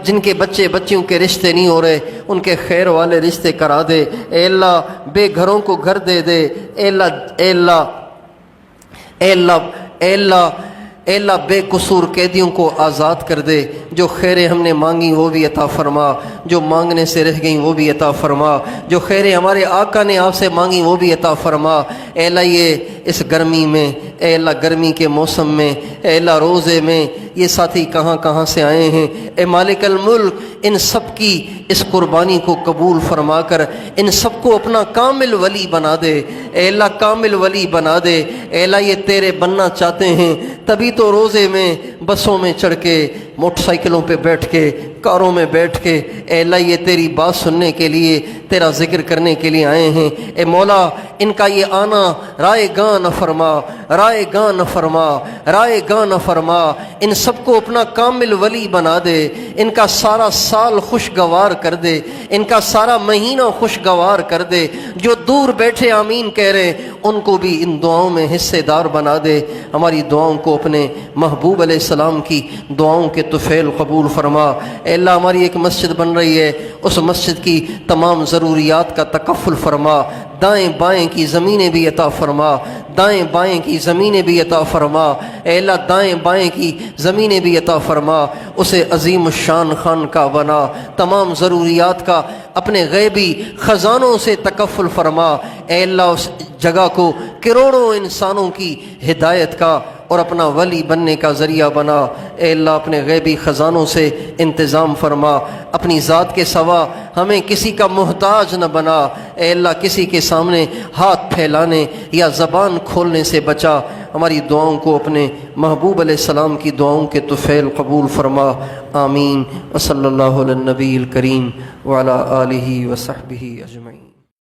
جن کے بچیوں کے رشتے نہیں ہو رہے ان کے خیر والے رشتے کرا دے، اے اللہ بے گھروں کو گھر دے دے، اے اللہ اے اللہ اے اللہ اے اللہ اے اللہ بے قصور قیدیوں کو آزاد کر دے، جو خیریں ہم نے مانگی وہ بھی عطا فرما، جو مانگنے سے رہ گئیں وہ بھی عطا فرما، جو خیریں ہمارے آقا نے آپ سے مانگی وہ بھی عطا فرما، اے اللہ یہ اس گرمی میں اے اللہ گرمی کے موسم میں اے اللہ روزے میں یہ ساتھی کہاں کہاں سے آئے ہیں، اے مالک الملک ان سب کی اس قربانی کو قبول فرما کر ان سب کو اپنا کامل ولی بنا دے، اے اللہ کامل ولی بنا دے، اے اللہ یہ تیرے بننا چاہتے ہیں تبھی تو روزے میں بسوں میں چڑھ کے موٹر سائیکلوں پہ بیٹھ کے کاروں میں بیٹھ کے اے اللہ یہ تیری بات سننے کے لیے تیرا ذکر کرنے کے لیے آئے ہیں، اے مولا ان کا یہ آنا رائے گاہ نہ فرما، رائے گاہ نہ فرما، رائے گاہ نہ فرما، ان سب کو اپنا کامل ولی بنا دے، ان کا سارا سال خوشگوار کر دے، ان کا سارا مہینہ خوشگوار کر دے، جو دور بیٹھے آمین کہہ رہے ہیں ان کو بھی ان دعاؤں میں حصے دار بنا دے، ہماری دعاؤں کو اپنے محبوب علیہ السلام کی دعاؤں کے طفیل قبول فرما، اے اللہ ہماری ایک مسجد بن رہی ہے اس مسجد کی تمام ضروریات کا تکفل فرما، دائیں بائیں کی زمینیں بھی عطا فرما، دائیں بائیں کی زمینیں بھی عطا فرما، اے اللہ دائیں بائیں کی زمینیں بھی عطا فرما، اسے عظیم الشان خانقاہ بنا، تمام ضروریات کا اپنے غیبی خزانوں سے تکفل فرما، اے اللہ اس جگہ کو کروڑوں انسانوں کی ہدایت کا اور اپنا ولی بننے کا ذریعہ بنا، اے اللہ اپنے غیبی خزانوں سے انتظام فرما، اپنی ذات کے سوا ہمیں کسی کا محتاج نہ بنا، اے اللہ کسی کے سامنے ہاتھ پھیلانے یا زبان کھولنے سے بچا، ہماری دعاؤں کو اپنے محبوب علیہ السلام کی دعاؤں کے طفیل قبول فرما، آمین، وصلی اللہ علی النبی الکریم وعلی آلہ وصحبہ اجمعین۔